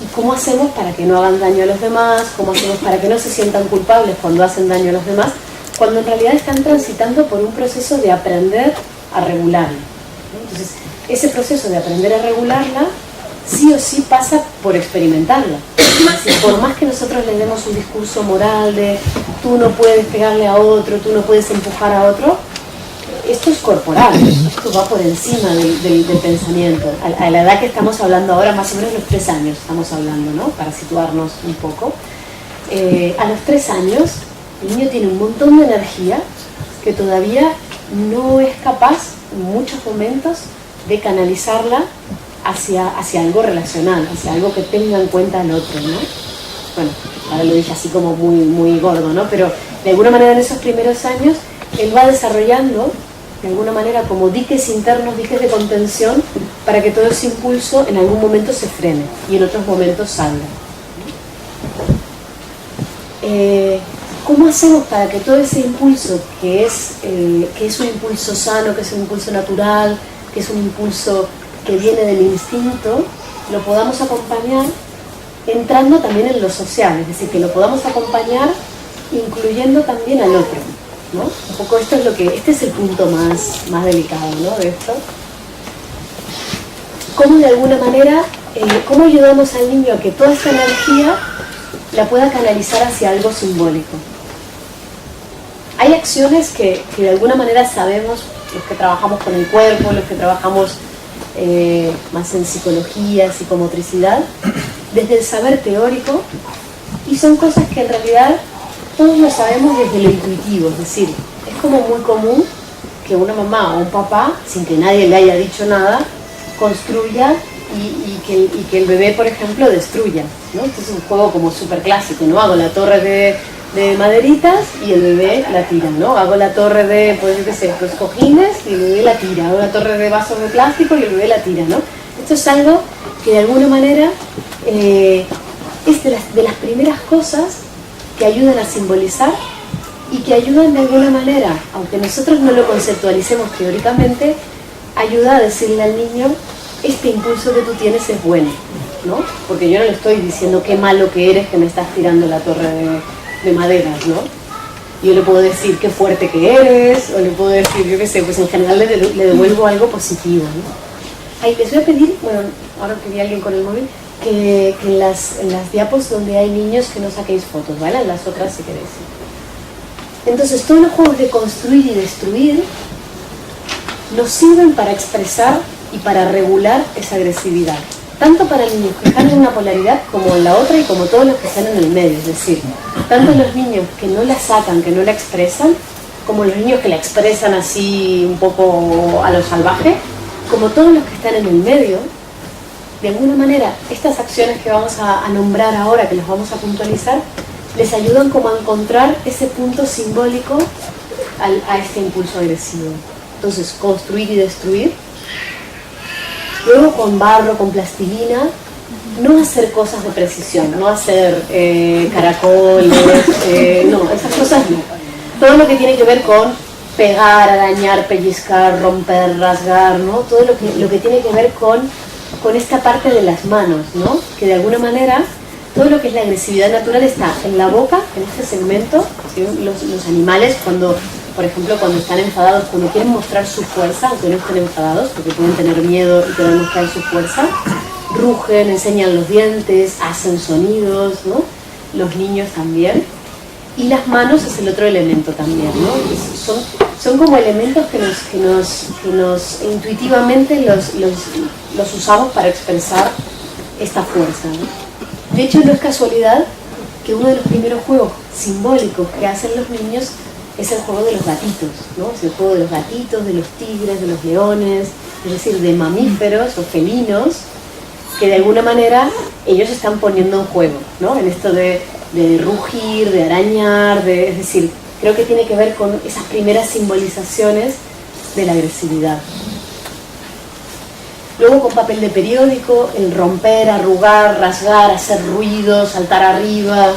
S2: ¿Y cómo hacemos para que no hagan daño a los demás? ¿Cómo hacemos para que no se sientan culpables cuando hacen daño a los demás? Cuando en realidad están transitando por un proceso de aprender a regularla, ¿no? Entonces, ese proceso de aprender a regularla, sí o sí pasa por experimentarla. Es decir, por más que nosotros le demos un discurso moral de tú no puedes pegarle a otro, tú no puedes empujar a otro, esto es corporal, esto va por encima del pensamiento. A la edad que estamos hablando ahora, más o menos los 3 años estamos hablando, ¿no? Para situarnos un poco. A los 3 años, el niño tiene un montón de energía que todavía no es capaz, en muchos momentos, de canalizarla hacia algo relacional, hacia algo que tenga en cuenta al otro, ¿no? Bueno, ahora lo dije así como muy, muy gordo, ¿no? Pero de alguna manera en esos primeros años, él va desarrollando de alguna manera como diques internos, diques de contención para que todo ese impulso en algún momento se frene y en otros momentos salga. ¿Cómo hacemos para que todo ese impulso que es un impulso sano, que es un impulso natural, que es un impulso que viene del instinto, lo podamos acompañar entrando también en lo social, es decir, que lo podamos acompañar incluyendo también al otro, ¿no? Un poco este es el punto más delicado, ¿no? De esto. ¿Cómo de alguna manera, cómo ayudamos al niño a que toda esta energía la pueda canalizar hacia algo simbólico? Hay acciones que de alguna manera sabemos, los que trabajamos con el cuerpo, los que trabajamos más en psicología, psicomotricidad, desde el saber teórico, y son cosas que en realidad todos lo sabemos desde lo intuitivo, es decir, es como muy común que una mamá o un papá, sin que nadie le haya dicho nada, construya y que el bebé, por ejemplo, destruya, ¿no? Este es un juego como súper clásico, ¿no? Hago la torre de maderitas y el bebé la tira, ¿no? Hago la torre de, pues yo qué sé, los cojines y el bebé la tira. Hago la torre de vasos de plástico y el bebé la tira, ¿no? Esto es algo que de alguna manera es de las primeras cosas que ayudan a simbolizar y que ayudan de alguna manera, aunque nosotros no lo conceptualicemos teóricamente, ayuda a decirle al niño, este impulso que tú tienes es bueno, ¿no? Porque yo no le estoy diciendo qué malo que eres que me estás tirando la torre de maderas, ¿no? Yo le puedo decir qué fuerte que eres, o le puedo decir, yo qué sé, pues en general le devuelvo algo positivo, ¿no? Ay, les voy a pedir, bueno, ahora que vi a alguien con el móvil, que en las diapos donde hay niños que no saquéis fotos, ¿vale? En las otras si queréis. Entonces, todos los juegos de construir y destruir nos sirven para expresar y para regular esa agresividad. Tanto para el niño que están en una polaridad como en la otra y como todos los que están en el medio. Es decir, tanto los niños que no la sacan, que no la expresan, como los niños que la expresan así un poco a lo salvaje, como todos los que están en el medio. De alguna manera, estas acciones que vamos a nombrar ahora, que las vamos a puntualizar, les ayudan como a encontrar ese punto simbólico a este impulso agresivo. Entonces, construir y destruir. Luego con barro, con plastilina, no hacer cosas de precisión, no hacer caracoles, no, esas cosas no. Todo lo que tiene que ver con pegar, arañar, pellizcar, romper, rasgar, ¿no? Todo lo que tiene que ver con esta parte de las manos, ¿no? Que de alguna manera todo lo que es la agresividad natural está en la boca, en este segmento. ¿Sí? Los animales, cuando, por ejemplo, cuando están enfadados, cuando quieren mostrar su fuerza, aunque no estén enfadados, porque pueden tener miedo y quieren mostrar su fuerza, rugen, enseñan los dientes, hacen sonidos, ¿no? Los niños también. Y las manos es el otro elemento también, ¿no? Son como elementos que nos intuitivamente los usamos para expresar esta fuerza, ¿no? De hecho, no es casualidad que uno de los primeros juegos simbólicos que hacen los niños es el juego de los gatitos, ¿no? Es el juego de los gatitos, de los tigres, de los leones, es decir, de mamíferos o felinos, que de alguna manera ellos están poniendo en juego, ¿no? En esto de rugir, de arañar, es decir, creo que tiene que ver con esas primeras simbolizaciones de la agresividad. Luego con papel de periódico, el romper, arrugar, rasgar, hacer ruido, saltar arriba,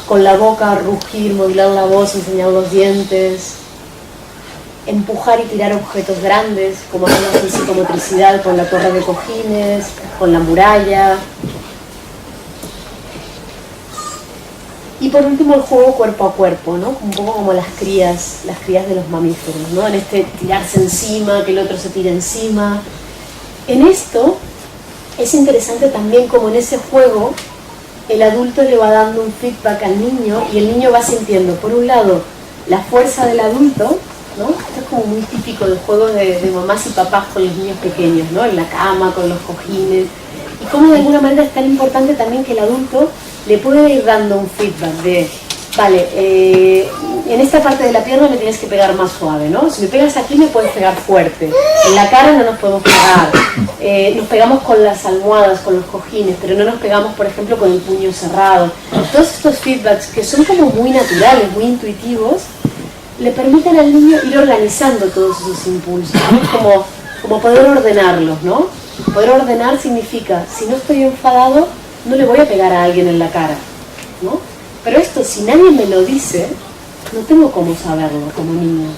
S2: con la boca, rugir, modular la voz, enseñar los dientes, empujar y tirar objetos grandes, como hacemos en psicomotricidad con la torre de cojines, con la muralla. Y por último el juego cuerpo a cuerpo, ¿no? Un poco como las crías de los mamíferos, ¿no? En este tirarse encima, que el otro se tire encima. En esto es interesante también como en ese juego el adulto le va dando un feedback al niño y el niño va sintiendo, por un lado, la fuerza del adulto, ¿no? Esto es como muy típico de juegos de mamás y papás con los niños pequeños, ¿no? En la cama, con los cojines. Y como de alguna manera es tan importante también que el adulto le puede ir dando un feedback de, vale, en esta parte de la pierna me tienes que pegar más suave, ¿no? Si me pegas aquí me puedes pegar fuerte, en la cara no nos podemos pegar, nos pegamos con las almohadas, con los cojines, pero no nos pegamos, por ejemplo, con el puño cerrado. Todos estos feedbacks que son como muy naturales, muy intuitivos, le permiten al niño ir organizando todos esos impulsos, ¿no? Como poder ordenarlos, ¿no? Poder ordenar significa, si no estoy enfadado, no le voy a pegar a alguien en la cara, ¿no? Pero esto, si nadie me lo dice, no tengo cómo saberlo como niño.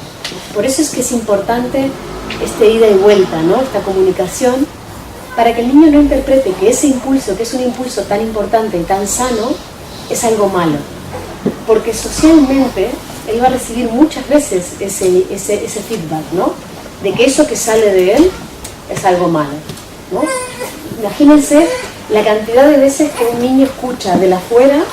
S2: Por eso es que es importante este ida y vuelta, ¿no? Esta comunicación, para que el niño no interprete que ese impulso, que es un impulso tan importante y tan sano, es algo malo. Porque socialmente él va a recibir muchas veces ese feedback, ¿no? De que eso que sale de él es algo malo, ¿no? Imagínense la cantidad de veces que un niño escucha de la afuera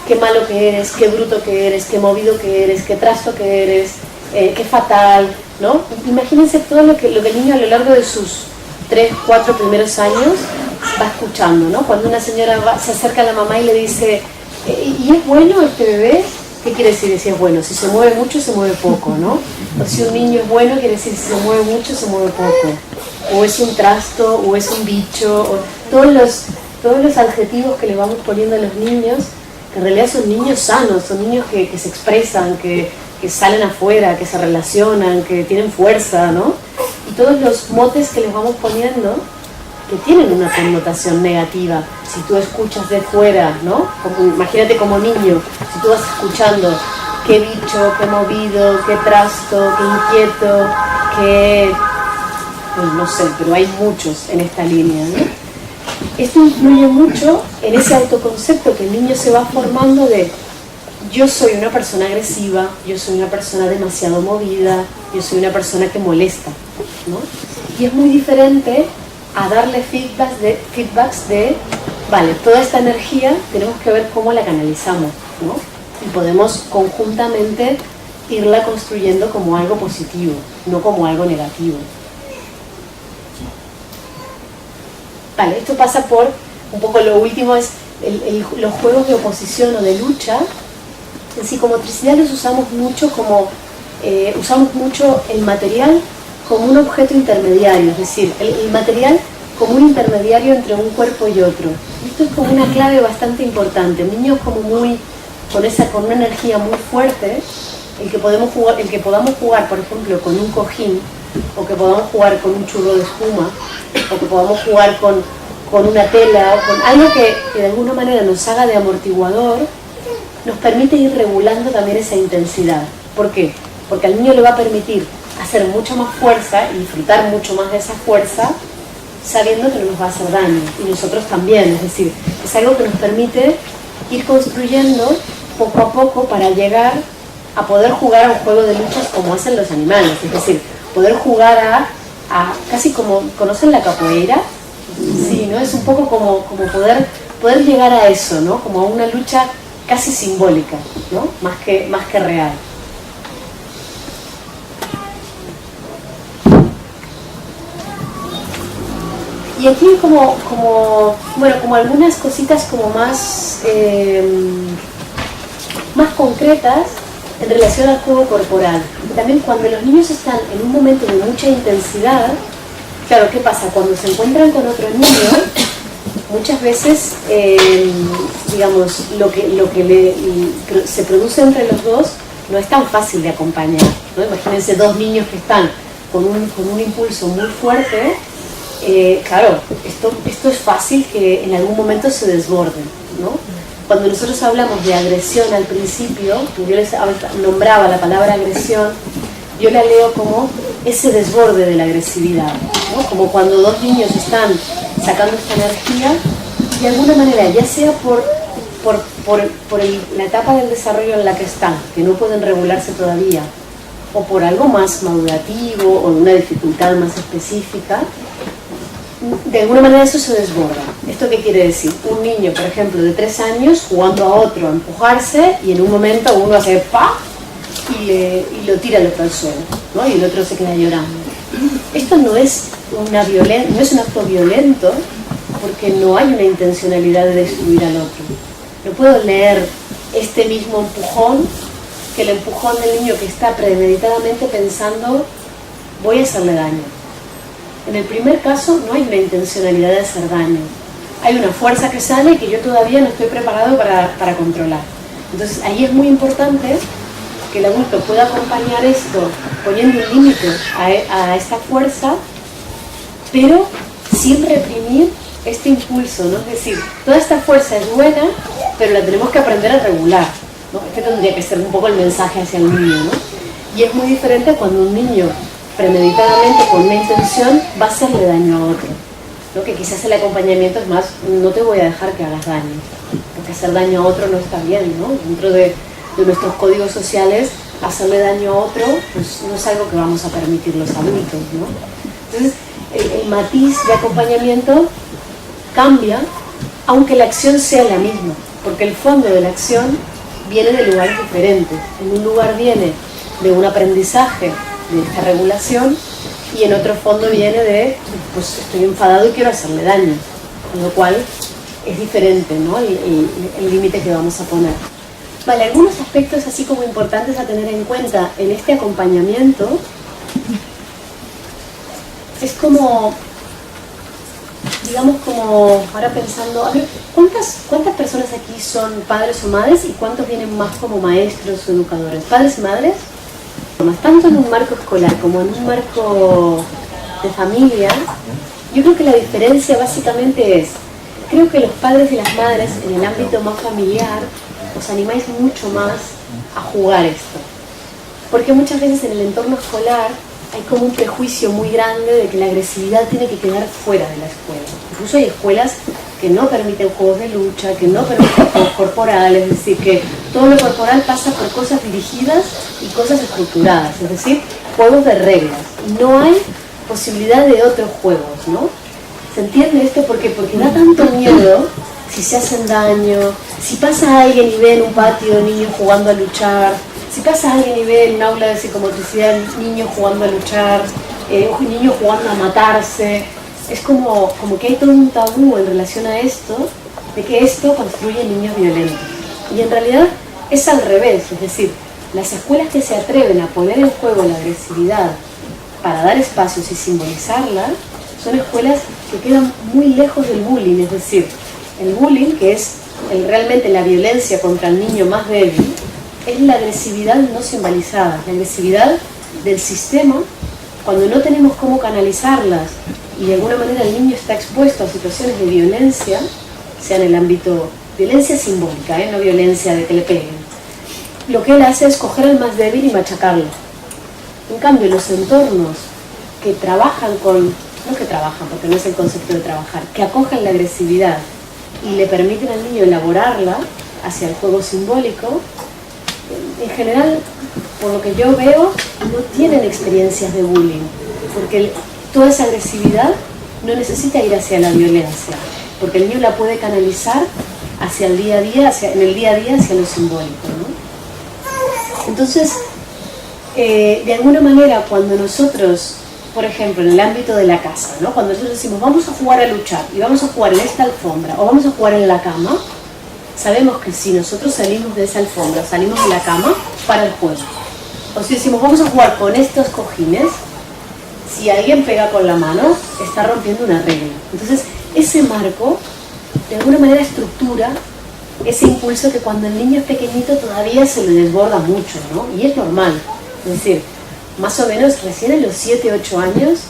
S2: qué malo que eres, qué bruto que eres, qué movido que eres, qué trasto que eres, qué fatal, ¿no? Imagínense todo lo que el niño a lo largo de sus 3, 4 primeros años va escuchando, ¿no? Cuando una señora se acerca a la mamá y le dice, ¿y es bueno este bebé? ¿Qué quiere decir si es bueno? Si se mueve mucho, se mueve poco, ¿no? O si un niño es bueno, quiere decir si se mueve mucho, se mueve poco. O es un trasto, o es un bicho, o todos los adjetivos que le vamos poniendo a los niños, que en realidad son niños sanos, son niños que se expresan, que salen afuera, que se relacionan, que tienen fuerza, ¿no? Y todos los motes que les vamos poniendo, que tienen una connotación negativa. Si tú escuchas de fuera, ¿no? Imagínate como niño, si tú vas escuchando qué bicho, qué movido, qué trasto, qué inquieto, qué... Pues no sé, pero hay muchos en esta línea, ¿no? Esto influye mucho en ese autoconcepto que el niño se va formando de yo soy una persona agresiva, yo soy una persona demasiado movida, yo soy una persona que molesta, ¿no? Y es muy diferente a darle feedbacks de vale, toda esta energía tenemos que ver cómo la canalizamos, ¿no? Y podemos conjuntamente irla construyendo como algo positivo, no como algo negativo. Vale, esto pasa por, un poco lo último es los juegos de oposición o de lucha. En psicomotricidad los usamos mucho usamos mucho el material como un objeto intermediario, es decir, el material como un intermediario entre un cuerpo y otro. Esto es como una clave bastante importante. Niños como con una energía muy fuerte, el que podamos jugar, por ejemplo, con un cojín, o que podamos jugar con un churro de espuma, o que podamos jugar con una tela, con algo que de alguna manera nos haga de amortiguador, nos permite ir regulando también esa intensidad. ¿Por qué? porque al niño le va a permitir hacer mucha más fuerza y disfrutar mucho más de esa fuerza, sabiendo que no nos va a hacer daño, y nosotros también. Es decir, es algo que nos permite ir construyendo poco a poco para llegar a poder jugar a un juego de luchas como hacen los animales, es decir, poder jugar a casi como, ¿conocen la capoeira? Sí, ¿no? Es un poco como poder llegar a eso, ¿no? Como a una lucha casi simbólica, ¿no? Más que real. Y aquí como algunas cositas como más concretas en relación al juego corporal. También cuando los niños están en un momento de mucha intensidad, claro, ¿qué pasa? Cuando se encuentran con otro niño, muchas veces, digamos, lo que se produce entre los dos no es tan fácil de acompañar, ¿no? Imagínense dos niños que están con un impulso muy fuerte. Claro, esto es fácil que en algún momento se desborden, ¿no? Cuando nosotros hablamos de agresión al principio, yo les nombraba la palabra agresión, yo la leo como ese desborde de la agresividad, ¿no? Como cuando dos niños están sacando esta energía, de alguna manera, ya sea por la etapa del desarrollo en la que están, que no pueden regularse todavía, o por algo más madurativo o una dificultad más específica, de alguna manera eso se desborda. ¿Esto qué quiere decir? Un niño, por ejemplo, de 3 años jugando a otro a empujarse, y en un momento uno hace ¡pa! Y lo tira al otro al suelo, ¿no? Y el otro se queda llorando. Esto no es un acto violento, porque no hay una intencionalidad de destruir al otro. No puedo leer este mismo empujón que el empujón del niño que está premeditadamente pensando voy a hacerle daño. En el primer caso no hay una intencionalidad de hacer daño. Hay una fuerza que sale y que yo todavía no estoy preparado para controlar. Entonces ahí es muy importante que el adulto pueda acompañar esto poniendo un límite a esta fuerza, pero sin reprimir este impulso, ¿no? Es decir, toda esta fuerza es buena, pero la tenemos que aprender a regular, ¿no? Este tendría que ser un poco el mensaje hacia el niño, ¿no? Y es muy diferente cuando un niño premeditadamente, con una intención, va a hacerle daño a otro, ¿no? Que quizás el acompañamiento es más, no te voy a dejar que hagas daño, porque hacer daño a otro no está bien, ¿no? Dentro de nuestros códigos sociales, hacerle daño a otro, pues no es algo que vamos a permitir los adultos, ¿no? Entonces, el matiz de acompañamiento cambia, aunque la acción sea la misma, porque el fondo de la acción viene de lugares diferentes. En un lugar viene de un aprendizaje de esta regulación, y en otro fondo viene de, pues estoy enfadado y quiero hacerle daño, con lo cual es diferente, ¿no? El límite que vamos a poner. Vale, algunos aspectos así como importantes a tener en cuenta en este acompañamiento es como, digamos, como ahora pensando, a ver, ¿cuántas personas aquí son padres o madres y cuántos vienen más como maestros o educadores? ¿Padres y madres? Tanto en un marco escolar como en un marco de familia, yo creo que la diferencia básicamente es, creo que los padres y las madres en el ámbito más familiar os animáis mucho más a jugar esto, porque muchas veces en el entorno escolar hay como un prejuicio muy grande de que la agresividad tiene que quedar fuera de la escuela. Incluso hay escuelas que no permiten juegos de lucha, que no permiten juegos corporales, es decir, que todo lo corporal pasa por cosas dirigidas y cosas estructuradas, es decir, juegos de reglas. Y no hay posibilidad de otros juegos, ¿no? ¿Se entiende esto? Porque da tanto miedo si se hacen daño, si pasa alguien y ve en un patio niños jugando a luchar, si pasa alguien y ve en un aula de psicomotricidad niños jugando a luchar, niños jugando a matarse. Es como que hay todo un tabú en relación a esto, de que esto construye niños violentos. Y en realidad es al revés, es decir, las escuelas que se atreven a poner en juego la agresividad para dar espacios y simbolizarla, son escuelas que quedan muy lejos del bullying, es decir, el bullying, que es realmente la violencia contra el niño más débil, es la agresividad no simbolizada, la agresividad del sistema, cuando no tenemos cómo canalizarlas y de alguna manera el niño está expuesto a situaciones de violencia, sea en el ámbito, violencia simbólica, no violencia de que le peguen. Lo que él hace es coger al más débil y machacarlo, En cambio, los entornos que trabajan con, no que trabajan, porque no es el concepto de trabajar, que acogen la agresividad y le permiten al niño elaborarla hacia el juego simbólico, en general, por lo que yo veo, no tienen experiencias de bullying, porque toda esa agresividad no necesita ir hacia la violencia, porque el niño la puede canalizar hacia el día a día, en el día a día hacia lo simbólico, ¿no? Entonces, de alguna manera, cuando nosotros, por ejemplo, en el ámbito de la casa, ¿no? Cuando nosotros decimos vamos a jugar a luchar y vamos a jugar en esta alfombra o vamos a jugar en la cama, sabemos que si nosotros salimos de esa alfombra, salimos de la cama para el juego. O si decimos vamos a jugar con estos cojines, si alguien pega con la mano, está rompiendo una regla. Entonces, ese marco, de alguna manera, estructura ese impulso que cuando el niño es pequeñito todavía se le desborda mucho, ¿no? Y es normal. Es decir, más o menos recién en los 7, 8 años,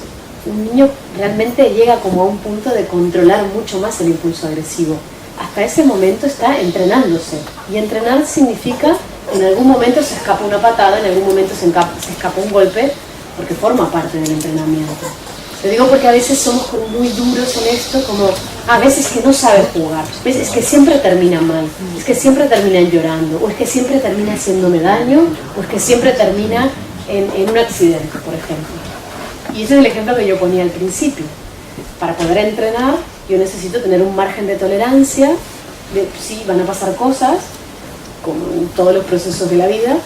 S2: un niño realmente llega como a un punto de controlar mucho más el impulso agresivo. Hasta ese momento está entrenándose. Y entrenar significa, en algún momento se escapa una patada, en algún momento se escapa un golpe, porque forma parte del entrenamiento. Lo digo porque a veces somos como muy duros en esto, como a veces que no sabe jugar, es que siempre termina mal, es que siempre terminan llorando, o es que siempre termina haciéndome daño, o es que siempre termina en un accidente, por ejemplo. Y ese es el ejemplo que yo ponía al principio. Para poder entrenar, yo necesito tener un margen de tolerancia, sí, van a pasar cosas, como en todos los procesos de la vida,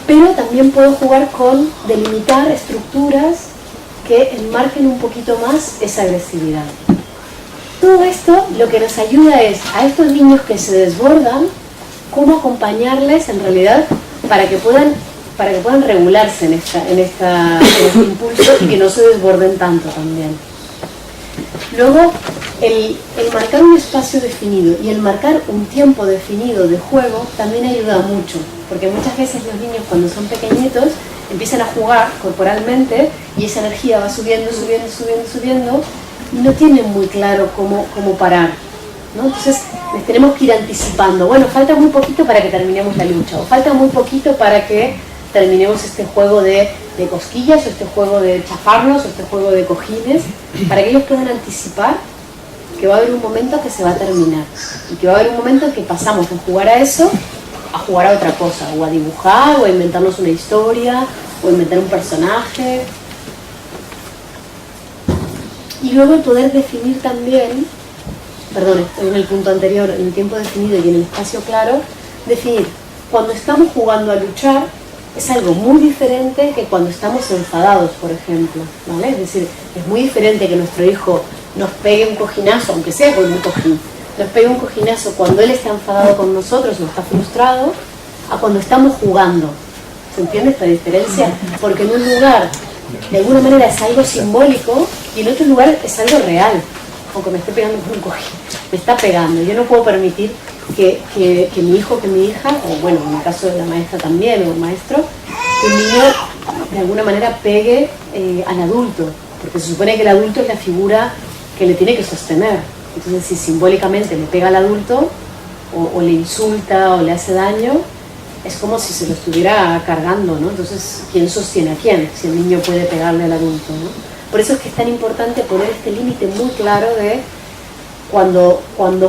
S2: pero también puedo jugar con delimitar estructuras que enmarquen un poquito más esa agresividad. Todo esto lo que nos ayuda es a estos niños que se desbordan, cómo acompañarles en realidad para que puedan regularse en este impulso y que no se desborden tanto también. Luego, el marcar un espacio definido y el marcar un tiempo definido de juego también ayuda mucho, porque muchas veces los niños cuando son pequeñitos empiezan a jugar corporalmente y esa energía va subiendo y no tienen muy claro cómo parar, ¿no? Entonces les tenemos que ir anticipando, bueno, falta muy poquito para que terminemos la lucha, o falta muy poquito para que terminemos este juego de cosquillas, o este juego de chafarnos, o este juego de cojines, para que ellos puedan anticipar que va a haber un momento que se va a terminar y que va a haber un momento en que pasamos de jugar a eso a jugar a otra cosa, o a dibujar, o a inventarnos una historia, o a inventar un personaje. Y luego el poder definir también, perdón, estoy en el punto anterior, en el tiempo definido y en el espacio claro, definir cuando estamos jugando a luchar es algo muy diferente que cuando estamos enfadados, por ejemplo, ¿vale? Es decir, es muy diferente que nuestro hijo nos pegue un cojinazo, aunque sea con un cojín, nos pegue un cojinazo cuando él está enfadado con nosotros o está frustrado, a cuando estamos jugando. ¿Se entiende esta diferencia? Porque en un lugar, de alguna manera, es algo simbólico y en otro lugar es algo real. Aunque me esté pegando con un cojín, me está pegando. Yo no puedo permitir que mi hijo, que mi hija, o bueno, en el caso de la maestra también, o el maestro, que el niño de alguna manera pegue al adulto, porque se supone que el adulto es la figura que le tiene que sostener. Entonces, si simbólicamente le pega al adulto, o le insulta, o le hace daño, es como si se lo estuviera cargando, ¿no? Entonces, ¿quién sostiene a quién? Si el niño puede pegarle al adulto, ¿no? Por eso es que es tan importante poner este límite muy claro de cuando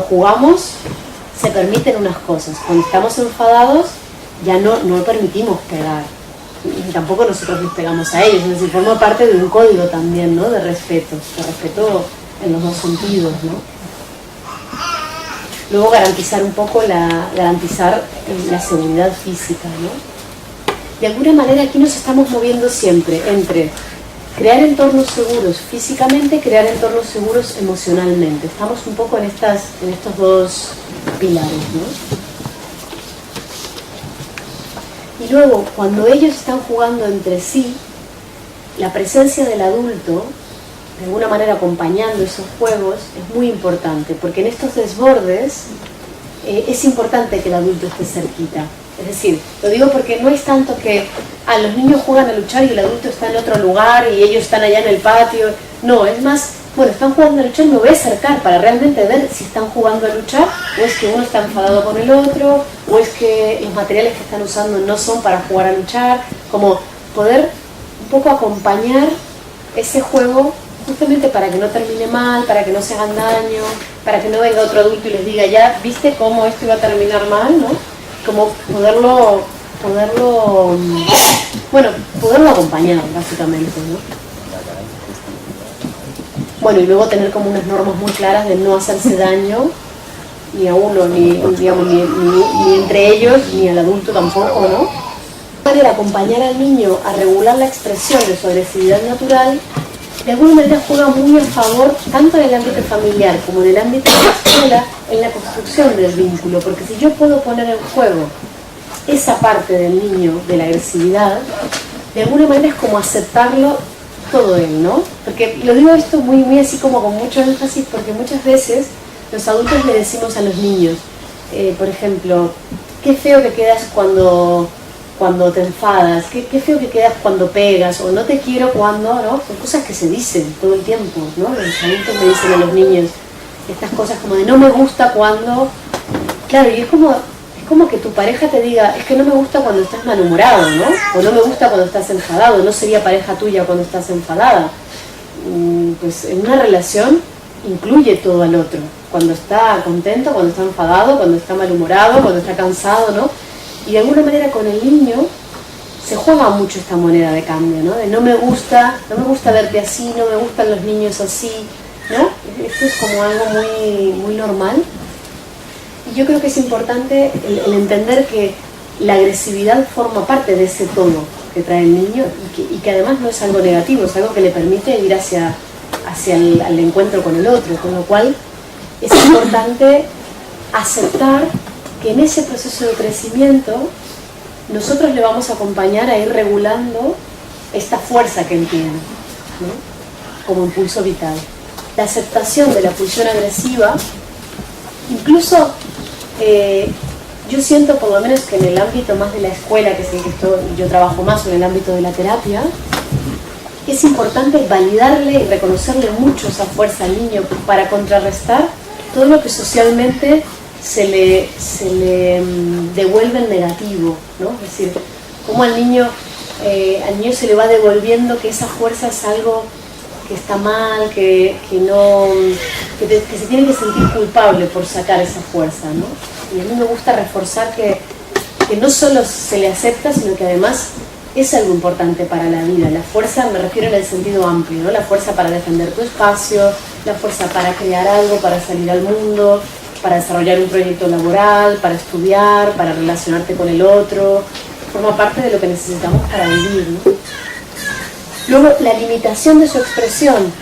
S2: jugamos se permiten unas cosas. Cuando estamos enfadados ya no permitimos pegar. Y tampoco nosotros les pegamos a ellos. Es decir, forma parte de un código también, ¿no? De respeto en los dos sentidos, ¿no? Luego garantizar un poco garantizar la seguridad física, ¿no? De alguna manera aquí nos estamos moviendo siempre entre crear entornos seguros físicamente, crear entornos seguros emocionalmente. Estamos un poco en estos dos pilares, ¿no? Y luego, cuando ellos están jugando entre sí, la presencia del adulto, de alguna manera acompañando esos juegos, es muy importante, porque en estos desbordes es importante que el adulto esté cerquita. Es decir, lo digo porque no es tanto que los niños juegan a luchar y el adulto está en otro lugar y ellos están allá en el patio. No, es más, bueno, están jugando a luchar y me voy a acercar para realmente ver si están jugando a luchar, o es que uno está enfadado con el otro, o es que los materiales que están usando no son para jugar a luchar. Como poder un poco acompañar ese juego justamente para que no termine mal, para que no se hagan daño, para que no venga otro adulto y les diga, ya viste cómo esto iba a terminar mal, ¿no? Como poderlo acompañar, básicamente, ¿no? Bueno, y luego tener como unas normas muy claras de no hacerse daño ni a uno, ni entre ellos, ni al adulto tampoco, ¿no? Para acompañar al niño a regular la expresión de su agresividad natural, de alguna manera juega muy a favor, tanto en el ámbito familiar como en el ámbito de la escuela, en la construcción del vínculo, porque si yo puedo poner en juego esa parte del niño, de la agresividad, de alguna manera es como aceptarlo todo él, ¿no? Porque lo digo esto muy así como con mucho énfasis, porque muchas veces los adultos le decimos a los niños, por ejemplo, qué feo que quedas cuando te enfadas, qué feo que quedas cuando pegas, o no te quiero cuando, ¿no? Son cosas que se dicen todo el tiempo, ¿no? Los adultos le dicen a los niños estas cosas como de no me gusta cuando... Claro, y es como que tu pareja te diga, es que no me gusta cuando estás malhumorado, ¿no? O no me gusta cuando estás enfadado, no sería pareja tuya cuando estás enfadada. Pues en una relación incluye todo al otro, cuando está contento, cuando está enfadado, cuando está malhumorado, cuando está cansado, ¿no? Y de alguna manera con el niño se juega mucho esta moneda de cambio, ¿no? De no me gusta verte así, no me gustan los niños así, ¿no? Esto es como algo muy normal. Y yo creo que es importante el entender que la agresividad forma parte de ese todo que trae el niño y que además no es algo negativo, es algo que le permite ir hacia el encuentro con el otro, con lo cual es importante aceptar que en ese proceso de crecimiento nosotros le vamos a acompañar a ir regulando esta fuerza que él tiene, ¿no? Como impulso vital. La aceptación de la pulsión agresiva, incluso yo siento, por lo menos que en el ámbito más de la escuela, que es el que yo trabajo más, en el ámbito de la terapia, es importante validarle y reconocerle mucho esa fuerza al niño para contrarrestar todo lo que socialmente se le devuelve en negativo, ¿no? Es decir, cómo al niño se le va devolviendo que esa fuerza es algo que está mal, que se tiene que sentir culpable por sacar esa fuerza, ¿no? Y a mí me gusta reforzar que no solo se le acepta, sino que además es algo importante para la vida. La fuerza me refiero en el sentido amplio, ¿no? La fuerza para defender tu espacio, la fuerza para crear algo, para salir al mundo, para desarrollar un proyecto laboral, para estudiar, para relacionarte con el otro. Forma parte de lo que necesitamos para vivir, ¿no? Luego, la limitación de su expresión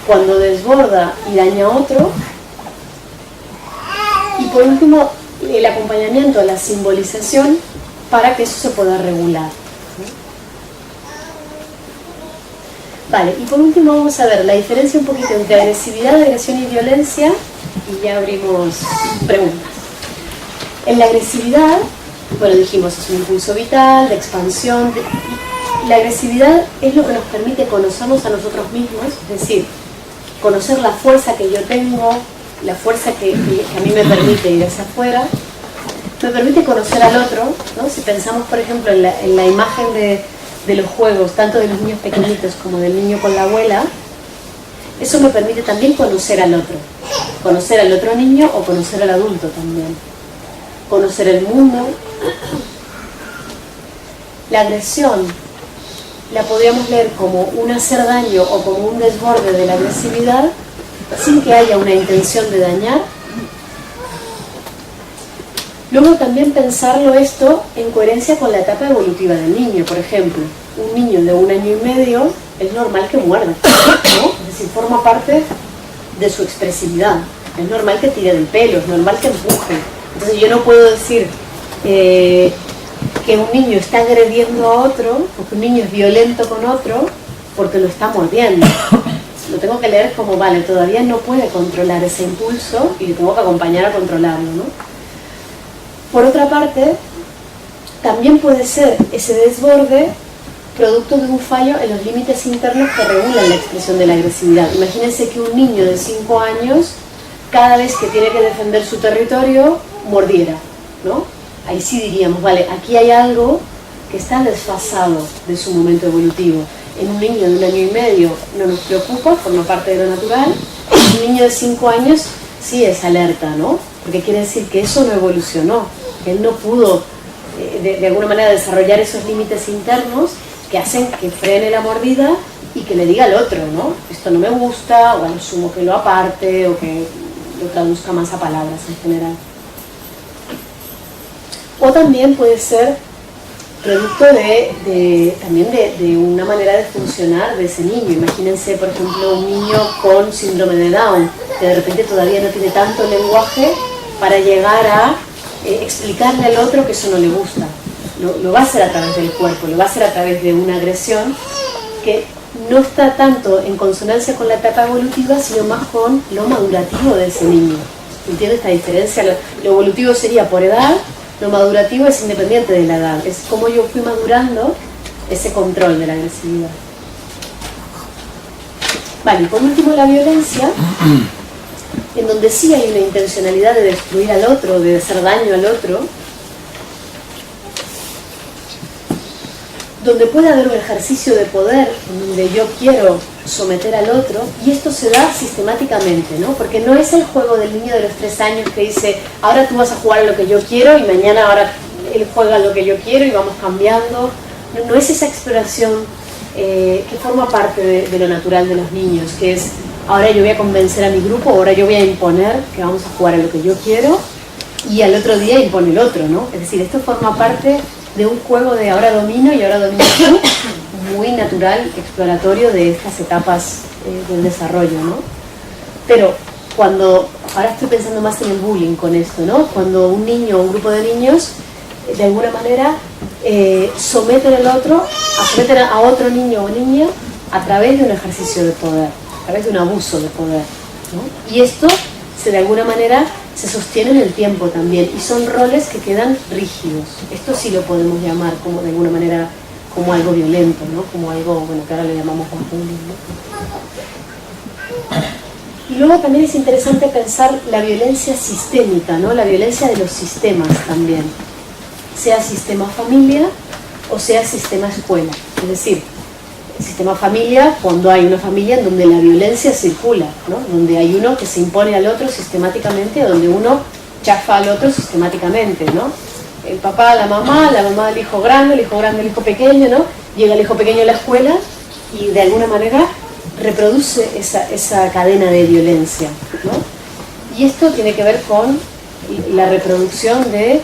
S2: cuando desborda y daña a otro. Y por último, el acompañamiento a la simbolización para que eso se pueda regular, ¿no? Vale, y por último vamos a ver la diferencia un poquito entre agresividad, agresión y violencia, y ya abrimos preguntas. En la agresividad, bueno, dijimos, es un impulso vital, de expansión. La agresividad es lo que nos permite conocernos a nosotros mismos, es decir, conocer la fuerza que yo tengo, la fuerza que a mí me permite ir hacia afuera, me permite conocer al otro, ¿no? Si pensamos, por ejemplo, en la imagen de los juegos, tanto de los niños pequeñitos como del niño con la abuela, eso me permite también conocer al otro niño o conocer al adulto también, conocer el mundo. La agresión la podríamos leer como un hacer daño o como un desborde de la agresividad sin que haya una intención de dañar. Luego también pensarlo esto en coherencia con la etapa evolutiva del niño. Por ejemplo, un niño de 1 año y medio es normal que muerda, ¿no? Es decir, forma parte de su expresividad. Es normal que tire del pelo, es normal que empuje. Entonces yo no puedo decir que un niño está agrediendo a otro, o que un niño es violento con otro, porque lo está mordiendo. Lo tengo que leer como, vale, todavía no puede controlar ese impulso y le tengo que acompañar a controlarlo, ¿no? Por otra parte, también puede ser ese desborde producto de un fallo en los límites internos que regulan la expresión de la agresividad. Imagínense que un niño de 5 años, cada vez que tiene que defender su territorio, mordiera, ¿no? Ahí sí diríamos, vale, aquí hay algo que está desfasado de su momento evolutivo. en un niño de 1 año y medio no nos preocupa, forma parte de lo natural. En un niño de 5 años sí es alerta, ¿no? Porque quiere decir que eso no evolucionó, que él no pudo de alguna manera desarrollar esos límites internos que hacen que frene la mordida y que le diga al otro, ¿no? Esto no me gusta, o asumo que lo aparte, o que lo traduzca más a palabras en general. O también puede ser producto también de una manera de funcionar de ese niño. Imagínense, por ejemplo, un niño con síndrome de Down, que de repente todavía no tiene tanto lenguaje para llegar a explicarle al otro que eso no le gusta. Lo va a hacer a través del cuerpo, lo va a hacer a través de una agresión que no está tanto en consonancia con la etapa evolutiva, sino más con lo madurativo de ese niño. ¿Entiendes esta diferencia? Lo evolutivo sería por edad, lo madurativo es independiente de la edad. Es como yo fui madurando ese control de la agresividad. Vale, y por último la violencia, en donde sí hay una intencionalidad de destruir al otro, de hacer daño al otro, donde puede haber un ejercicio de poder, donde yo quiero someter al otro, y esto se da sistemáticamente, ¿no? Porque no es el juego del niño de los 3 años que dice, ahora tú vas a jugar a lo que yo quiero, y mañana ahora él juega a lo que yo quiero, y vamos cambiando. No es esa exploración que forma parte de lo natural de los niños, que es, ahora yo voy a convencer a mi grupo, ahora yo voy a imponer que vamos a jugar a lo que yo quiero, y al otro día impone el otro, ¿no? Es decir, esto forma parte de un juego de ahora domino y ahora domino tú, muy natural, exploratorio de estas etapas del desarrollo, ¿no? Pero ahora estoy pensando más en el bullying con esto, ¿no? Cuando un niño o un grupo de niños, de alguna manera, someten a otro niño o niña a través de un ejercicio de poder, a través de un abuso de poder, ¿no? Y esto de alguna manera se sostiene en el tiempo también, y son roles que quedan rígidos. Esto sí lo podemos llamar como de alguna manera como algo violento, ¿no? Como algo, bueno, que ahora le llamamos bullying, ¿no? Y luego también es interesante pensar la violencia sistémica, ¿no? La violencia de los sistemas también, sea sistema familia o sea sistema escuela. Es decir, sistema familia, cuando hay una familia en donde la violencia circula, ¿no? Donde hay uno que se impone al otro sistemáticamente, donde uno chafa al otro sistemáticamente, ¿no? El papá, la mamá del hijo grande, el hijo pequeño, ¿no? Llega el hijo pequeño a la escuela y de alguna manera reproduce esa cadena de violencia, ¿no? Y esto tiene que ver con la reproducción de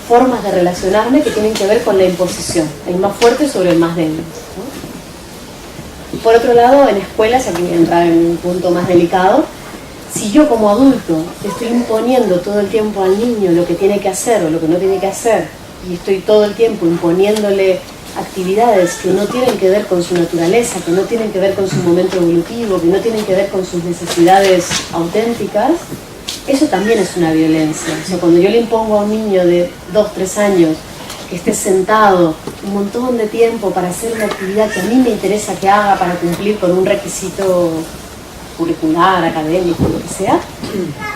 S2: formas de relacionarme que tienen que ver con la imposición, el más fuerte sobre el más débil, ¿no? Y por otro lado, en escuelas, aquí voy a entrar en un punto más delicado, si yo como adulto estoy imponiendo todo el tiempo al niño lo que tiene que hacer o lo que no tiene que hacer, y estoy todo el tiempo imponiéndole actividades que no tienen que ver con su naturaleza, que no tienen que ver con su momento evolutivo, que no tienen que ver con sus necesidades auténticas, eso también es una violencia. O sea, cuando yo le impongo a un niño de 2, 3 años que esté sentado un montón de tiempo para hacer una actividad que a mí me interesa que haga para cumplir con un requisito curricular, académico, lo que sea,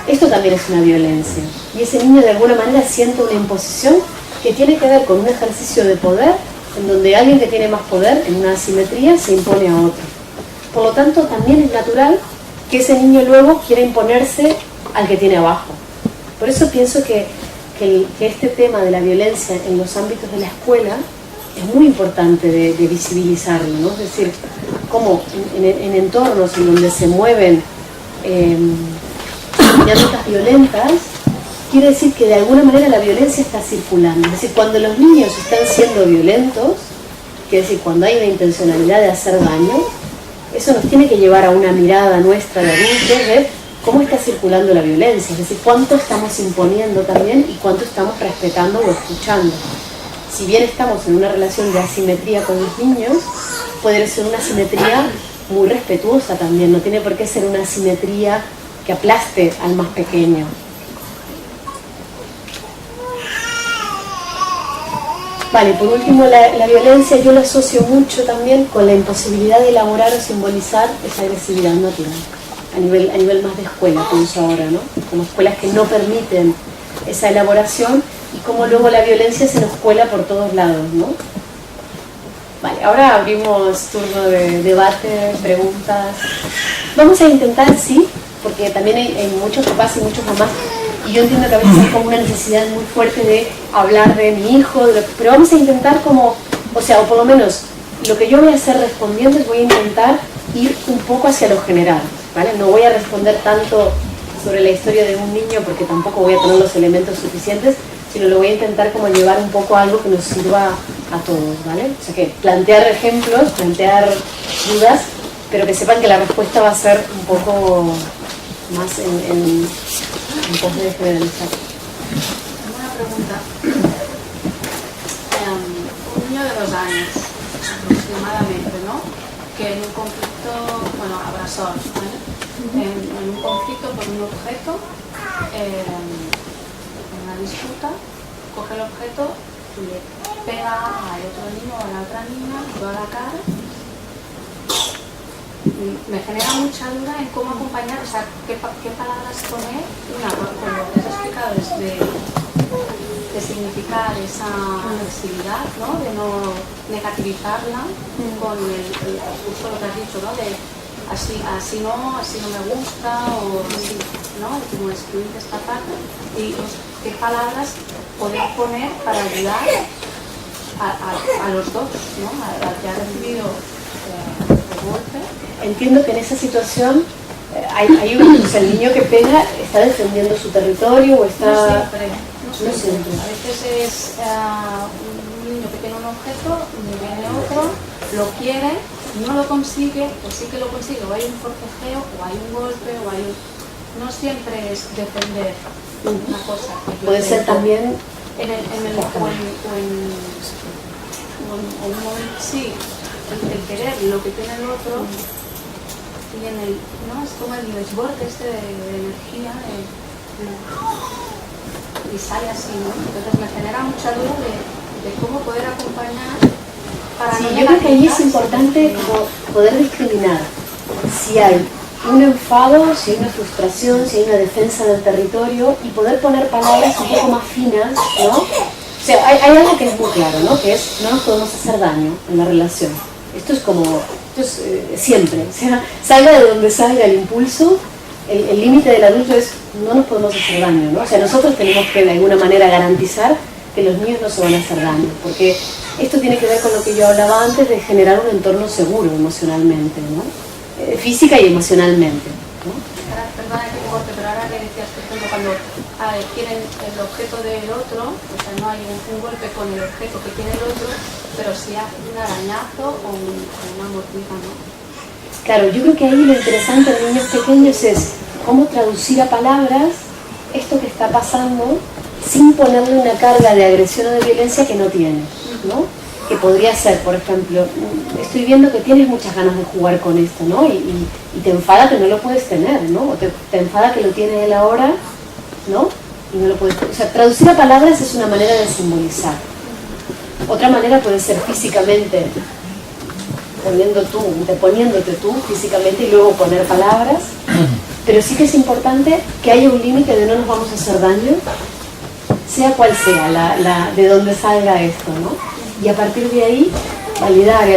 S2: esto también es una violencia. Y ese niño de alguna manera siente una imposición que tiene que ver con un ejercicio de poder, en donde alguien que tiene más poder, en una asimetría, se impone a otro. Por lo tanto, también es natural que ese niño luego quiera imponerse al que tiene abajo. Por eso pienso que este tema de la violencia en los ámbitos de la escuela es muy importante de visibilizarlo, ¿no? Es decir, como en entornos en donde se mueven dinámicas violentas, quiere decir que de alguna manera la violencia está circulando. Es decir, cuando los niños están siendo violentos, quiere decir, cuando hay una intencionalidad de hacer daño, eso nos tiene que llevar a una mirada nuestra de adultos de cómo está circulando la violencia, es decir, cuánto estamos imponiendo también y cuánto estamos respetando o escuchando. Si bien estamos en una relación de asimetría con los niños, puede ser una asimetría muy respetuosa también, no tiene por qué ser una asimetría que aplaste al más pequeño. Vale, por último, la violencia yo la asocio mucho también con la imposibilidad de elaborar o simbolizar esa agresividad natural. A nivel más de escuela, pienso ahora, ¿no? Como escuelas que no permiten esa elaboración y cómo luego la violencia se nos cuela por todos lados, ¿no? Vale, ahora abrimos turno de debate, preguntas. Vamos a intentar, sí, porque también hay muchos papás y muchas mamás, y yo entiendo que a veces hay como una necesidad muy fuerte de hablar de mi hijo, pero vamos a intentar como, o sea, o por lo menos lo que yo voy a hacer respondiendo es voy a intentar ir un poco hacia lo general, ¿vale? No voy a responder tanto sobre la historia de un niño porque tampoco voy a tener los elementos suficientes, sino lo voy a intentar como llevar un poco a algo que nos sirva a todos, ¿vale? O sea que plantear ejemplos, plantear dudas, pero que sepan que la respuesta va a ser un poco más en pos de generalizar.
S5: Una pregunta. Un niño de 2 años, aproximadamente, ¿no? Que en un conflicto, bueno, abrazor, ¿vale? En un conflicto por un objeto, en una disputa, coge el objeto y le pega al otro niño o a la otra niña, toda la cara. Me genera mucha duda en cómo acompañar, o sea, qué palabras poner, una, como les he explicado, de significar esa agresividad, ¿no? De no negativizarla con justo lo que has dicho, ¿no? De así no me gusta, o así, ¿no? Como excluir esta parte, y qué palabras poder poner para ayudar a los dos, ¿no? Al que ha recibido el golpe.
S2: Entiendo que en esa situación o sea, el niño que pega está defendiendo su territorio o está...
S5: No siempre. A veces es un niño que tiene un objeto, viene otro, lo quiere, no lo consigue, o sí que lo consigue, o hay un forcejeo, o hay un golpe, o hay un... No siempre es defender una cosa.
S2: Puede ser también...
S5: En un momento, sí, el querer lo que tiene el otro, y no, es como el desborde de energía, y sale así, ¿no? Entonces me genera mucha duda de cómo poder acompañar para
S2: Sí,
S5: no
S2: yo creo que ahí es importante como poder discriminar si hay un enfado, si hay una frustración, si hay una defensa del territorio, y poder poner palabras un poco más finas, ¿no? O sea, hay algo que es muy claro, ¿no? Que es, no nos podemos hacer daño en la relación. Esto es siempre, o sea, salga de donde salga el impulso, el límite del adulto es no nos podemos hacer daño, ¿no? O sea, nosotros tenemos que de alguna manera garantizar que los niños no se van a hacer daño, porque esto tiene que ver con lo que yo hablaba antes de generar un entorno seguro emocionalmente, ¿no? Física y emocionalmente, ¿no?
S5: Perdona que te corte, pero ahora que decías, por ejemplo, cuando quieren el objeto del otro, o sea, no hay un golpe con el objeto que tiene el otro, pero sí hace un arañazo o una mordida, ¿no?
S2: Claro, yo creo que ahí lo interesante de niños pequeños es cómo traducir a palabras esto que está pasando sin ponerle una carga de agresión o de violencia que no tiene, ¿no? Que podría ser, por ejemplo, estoy viendo que tienes muchas ganas de jugar con esto, ¿no? Y te enfada que no lo puedes tener, ¿no? O te enfada que lo tiene él ahora, ¿no? Y no lo puedes... O sea, traducir a palabras es una manera de simbolizar. Otra manera puede ser físicamente, poniéndote tú físicamente y luego poner palabras, pero sí que es importante que haya un límite de no nos vamos a hacer daño, sea cual sea de dónde salga esto, ¿no? Y a partir de ahí, validar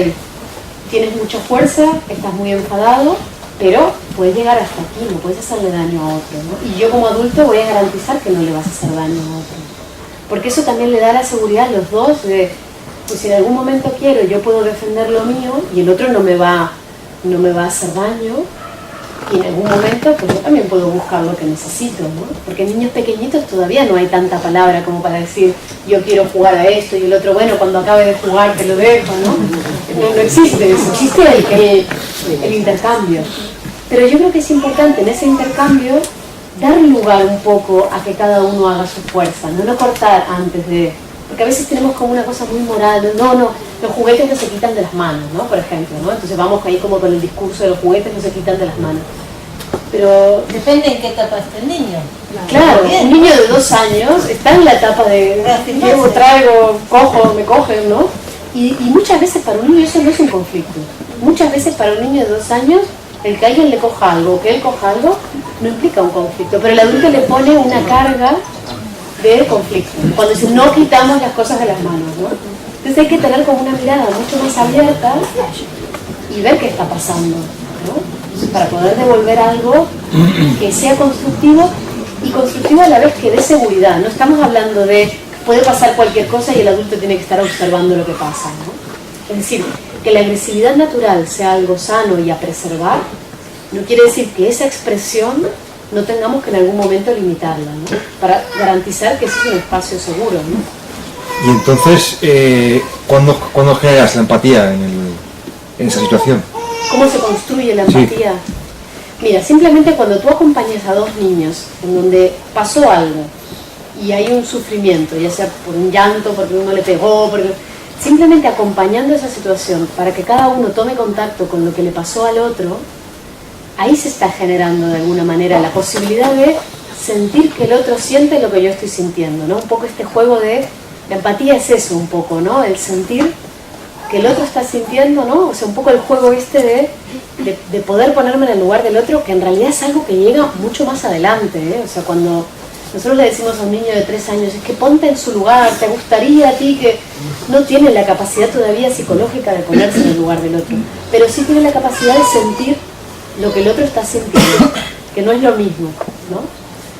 S2: tienes mucha fuerza, estás muy enfadado, pero puedes llegar hasta aquí, no puedes hacerle daño a otro, ¿no? Y yo como adulto voy a garantizar que no le vas a hacer daño a otro. Porque eso también le da la seguridad a los dos de, pues si en algún momento quiero, yo puedo defender lo mío y el otro no me va a hacer daño, y en algún momento pues yo también puedo buscar lo que necesito, ¿no? Porque en niños pequeñitos todavía no hay tanta palabra como para decir yo quiero jugar a esto y el otro, bueno, cuando acabe de jugar te lo dejo, ¿no? No existe eso, existe el intercambio. Pero yo creo que es importante en ese intercambio dar lugar un poco a que cada uno haga su fuerza, no cortar antes de... Porque a veces tenemos como una cosa muy moral, no, los juguetes no se quitan de las manos, ¿no? Por ejemplo, ¿no? Entonces vamos ahí como con el discurso de los juguetes no se quitan de las manos. Pero...
S6: Depende en qué etapa está el niño.
S2: Claro, un niño de 2 años está en la etapa de llevo, traigo, cojo, me cogen, ¿no? Y muchas veces para un niño eso no es un conflicto. Muchas veces para un niño de 2 años el que alguien le coja algo, que él coja algo, no implica un conflicto. Pero el adulto le pone una carga de conflicto. Cuando dice no quitamos las cosas de las manos, ¿no? Entonces hay que tener como una mirada mucho más abierta y ver qué está pasando, ¿no? Para poder devolver algo que sea constructivo y constructivo a la vez que dé seguridad. No estamos hablando de puede pasar cualquier cosa y el adulto tiene que estar observando lo que pasa, ¿no? Es decir, que la agresividad natural sea algo sano y a preservar, no quiere decir que esa expresión no tengamos que en algún momento limitarla, ¿no? Para garantizar que ese es un espacio seguro, ¿no?
S7: Y entonces, ¿cuándo generas la empatía en esa situación?
S2: ¿Cómo se construye la empatía? Sí. Mira, simplemente cuando tú acompañas a dos niños en donde pasó algo y hay un sufrimiento, ya sea por un llanto, porque uno le pegó, simplemente acompañando esa situación para que cada uno tome contacto con lo que le pasó al otro, ahí se está generando de alguna manera la posibilidad de sentir que el otro siente lo que yo estoy sintiendo, ¿no? Un poco este juego de... La empatía es eso un poco, ¿no? El sentir que el otro está sintiendo, ¿no? O sea, un poco el juego este de poder ponerme en el lugar del otro, que en realidad es algo que llega mucho más adelante, ¿eh? O sea, cuando nosotros le decimos a un niño de 3 años, es que ponte en su lugar, te gustaría a ti que... No tiene la capacidad todavía psicológica de ponerse en el lugar del otro, pero sí tiene la capacidad de sentir lo que el otro está sintiendo, que no es lo mismo, ¿no?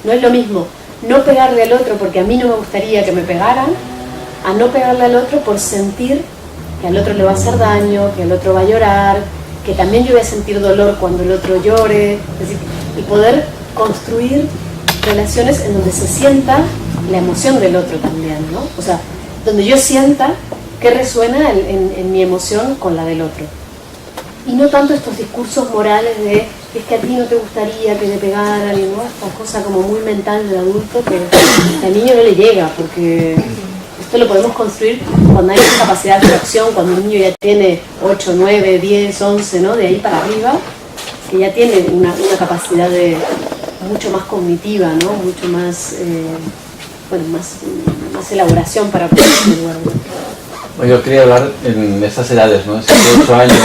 S2: No es lo mismo no pegarle al otro porque a mí no me gustaría que me pegaran, a no pegarle al otro por sentir que al otro le va a hacer daño, que el otro va a llorar, que también yo voy a sentir dolor cuando el otro llore, es decir, y poder construir relaciones en donde se sienta la emoción del otro también, ¿no? O sea, donde yo sienta que resuena en mi emoción con la del otro. Y no tanto estos discursos morales de es que a ti no te gustaría que te pegaran, ¿no? Esta cosa como muy mental del adulto que al niño no le llega, porque esto lo podemos construir cuando hay una capacidad de reacción, cuando un niño ya tiene 8, 9, 10, 11, ¿no? De ahí para arriba, que ya tiene una capacidad de mucho más cognitiva, ¿no? Mucho más, más elaboración para poder lugar.
S8: Bueno, yo quería hablar en estas edades, ¿no? 7, 8 años.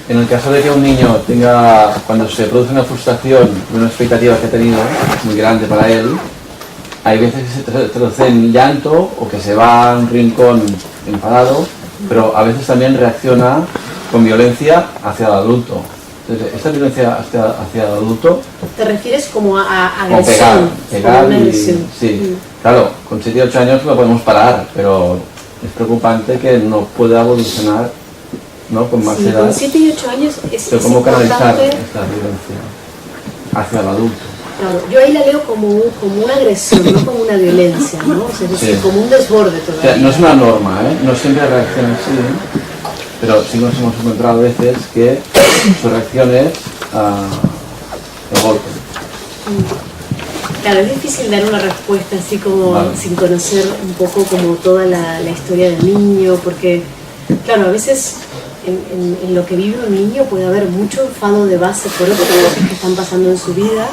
S8: En el caso de que un niño tenga, cuando se produce una frustración de una expectativa que ha tenido muy grande para él, hay veces que se traduce en llanto o que se va a un rincón enfadado, pero a veces también reacciona con violencia hacia el adulto. Entonces, esta violencia hacia el adulto...
S2: ¿Te refieres como a agresión?
S8: Pegar y, agresión. Sí. Claro, con 7 y 8 años lo podemos parar, pero es preocupante que no pueda evolucionar, ¿no? Con más edad.
S2: Con 7 y 8 años es
S8: ¿cómo canalizar esta violencia hacia el adulto?
S2: Claro, yo ahí la veo como una agresión, no como una violencia, ¿no? O sea, es decir, como un desborde todavía.
S8: O sea, no es una norma, ¿eh? No siempre reacciona así, ¿eh? Pero sí nos hemos encontrado veces que su reacción es el golpe.
S2: Claro, es difícil dar una respuesta así como sin conocer un poco como toda la historia del niño, porque, claro, a veces en lo que vive un niño puede haber mucho enfado de base por otras cosas que están pasando en su vida.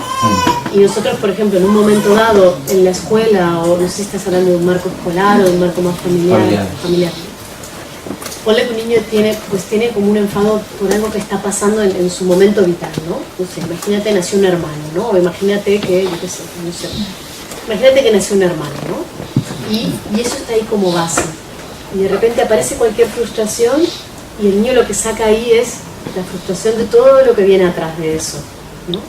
S2: Y nosotros, por ejemplo, en un momento dado en la escuela, o no sé si estás hablando de un marco escolar o de un marco más familiar. Ponle que un niño tiene como un enfado por algo que está pasando en su momento vital, ¿no? No sé, imagínate nació un hermano, ¿no? O imagínate que, yo qué sé, no sé. Imagínate que nació un hermano, ¿no? Y eso está ahí como base. Y de repente aparece cualquier frustración y el niño lo que saca ahí es la frustración de todo lo que viene atrás de eso, ¿no?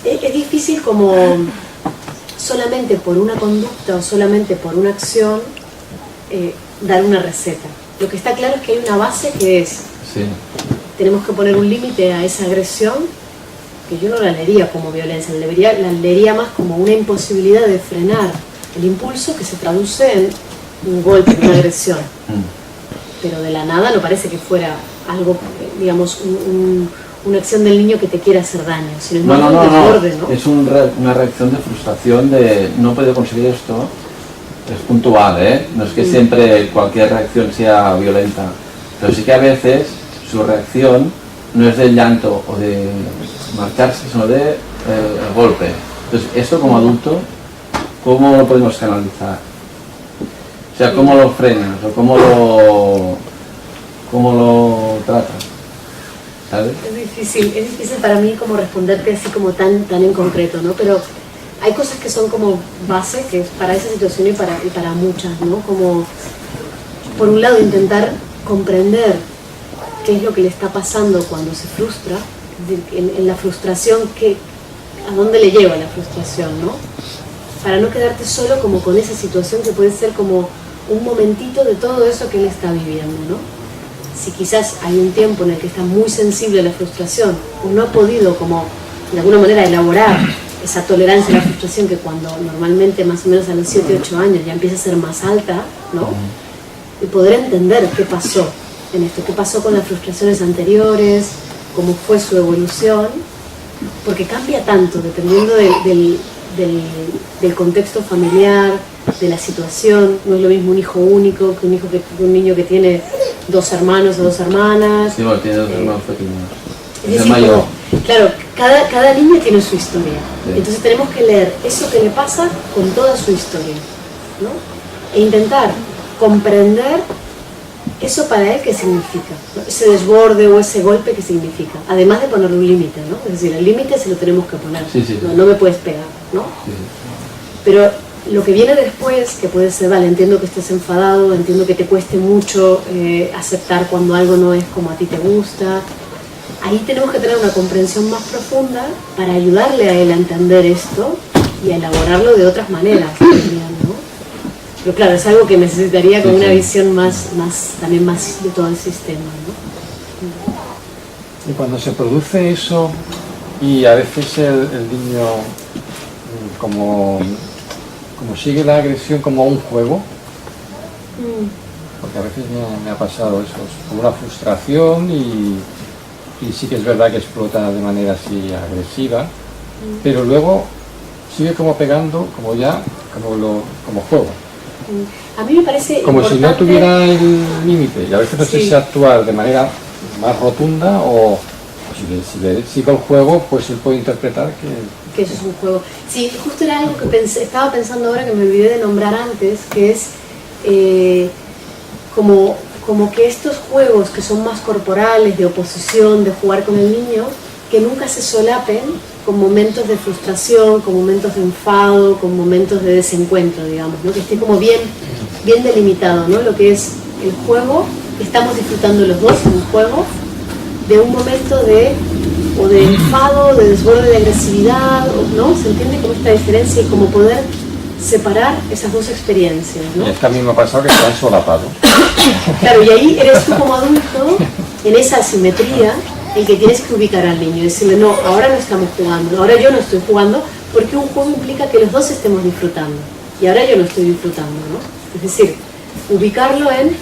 S2: Es difícil como solamente por una conducta o solamente por una acción dar una receta. Lo que está claro es que hay una base que es, tenemos que poner un límite a esa agresión, que yo no la leería como violencia, la leería más como una imposibilidad de frenar el impulso que se traduce en un golpe, una agresión. Pero de la nada no parece que fuera algo, digamos, una acción del niño que te quiera hacer daño, sino es más un desborde, ¿no?
S8: Es una reacción de frustración de no he podido conseguir esto. Es puntual, ¿eh? No es que siempre cualquier reacción sea violenta, pero sí que a veces su reacción no es del llanto o de marcharse, sino de el golpe. Entonces, esto como adulto, ¿cómo lo podemos canalizar? O sea, ¿cómo lo frenas o cómo lo tratas? ¿Sabes?
S2: Es difícil para mí como responderte así como tan en concreto, ¿no? Pero hay cosas que son como base, que es para esa situación y para muchas, ¿no? Como por un lado, intentar comprender qué es lo que le está pasando cuando se frustra, en la frustración, a dónde le lleva la frustración, ¿no? Para no quedarte solo como con esa situación que puede ser como un momentito de todo eso que él está viviendo, ¿no? Si quizás hay un tiempo en el que está muy sensible a la frustración o no ha podido como de alguna manera elaborar esa tolerancia a la frustración que cuando normalmente más o menos a los 7, 8 años ya empieza a ser más alta, ¿no? Y poder entender qué pasó en esto, qué pasó con las frustraciones anteriores, cómo fue su evolución, porque cambia tanto dependiendo del contexto familiar, de la situación. No es lo mismo un hijo único que un niño que tiene 2 hermanos o 2 hermanas.
S8: Sí, bueno, tiene 2 hermanos pequeños.
S2: Es decir,
S8: mayor.
S2: Claro, cada niño tiene su historia.
S8: Sí.
S2: Entonces tenemos que leer eso que le pasa con toda su historia, ¿no? E intentar comprender eso para él qué significa, ¿no? Ese desborde o ese golpe qué significa. Además de ponerle un límite, ¿no? Es decir, el límite se lo tenemos que poner.
S8: Sí.
S2: No me puedes pegar, ¿no?
S8: Sí.
S2: Pero lo que viene después, que puede ser, vale, entiendo que estés enfadado, entiendo que te cueste mucho aceptar cuando algo no es como a ti te gusta. Ahí tenemos que tener una comprensión más profunda para ayudarle a él a entender esto y a elaborarlo de otras maneras también, ¿no? Pero claro, es algo que necesitaría como una visión también más de todo el sistema, ¿no?
S7: Y cuando se produce eso y a veces el niño como sigue la agresión como un juego, porque a veces me ha pasado eso, es como una frustración y sí que es verdad que explota de manera así agresiva, pero luego sigue como pegando como juego.
S2: A mí me parece
S7: como
S2: importante,
S7: si no tuviera el límite, y a veces no sé si actuar de manera más rotunda o si le sigo el juego, pues él puede interpretar
S2: que eso es un juego. Sí, justo era algo que estaba pensando ahora que me olvidé de nombrar antes, que es como que estos juegos que son más corporales, de oposición, de jugar con el niño, que nunca se solapen con momentos de frustración, con momentos de enfado, con momentos de desencuentro, digamos, ¿no? Que esté como bien delimitado, ¿no? Lo que es el juego, estamos disfrutando los dos en un juego, de un momento de enfado, de desborde de agresividad, ¿no? Se entiende como esta diferencia y como poder separar esas dos experiencias, ¿no?
S7: Y es que a mí me ha pasado que están solapados.
S2: Claro, y ahí eres tú como adulto, en esa asimetría, el que tienes que ubicar al niño y decirle, no, ahora no estamos jugando, ahora yo no estoy jugando, porque un juego implica que los dos estemos disfrutando, y ahora yo no estoy disfrutando, ¿no? Es decir, ubicarlo en,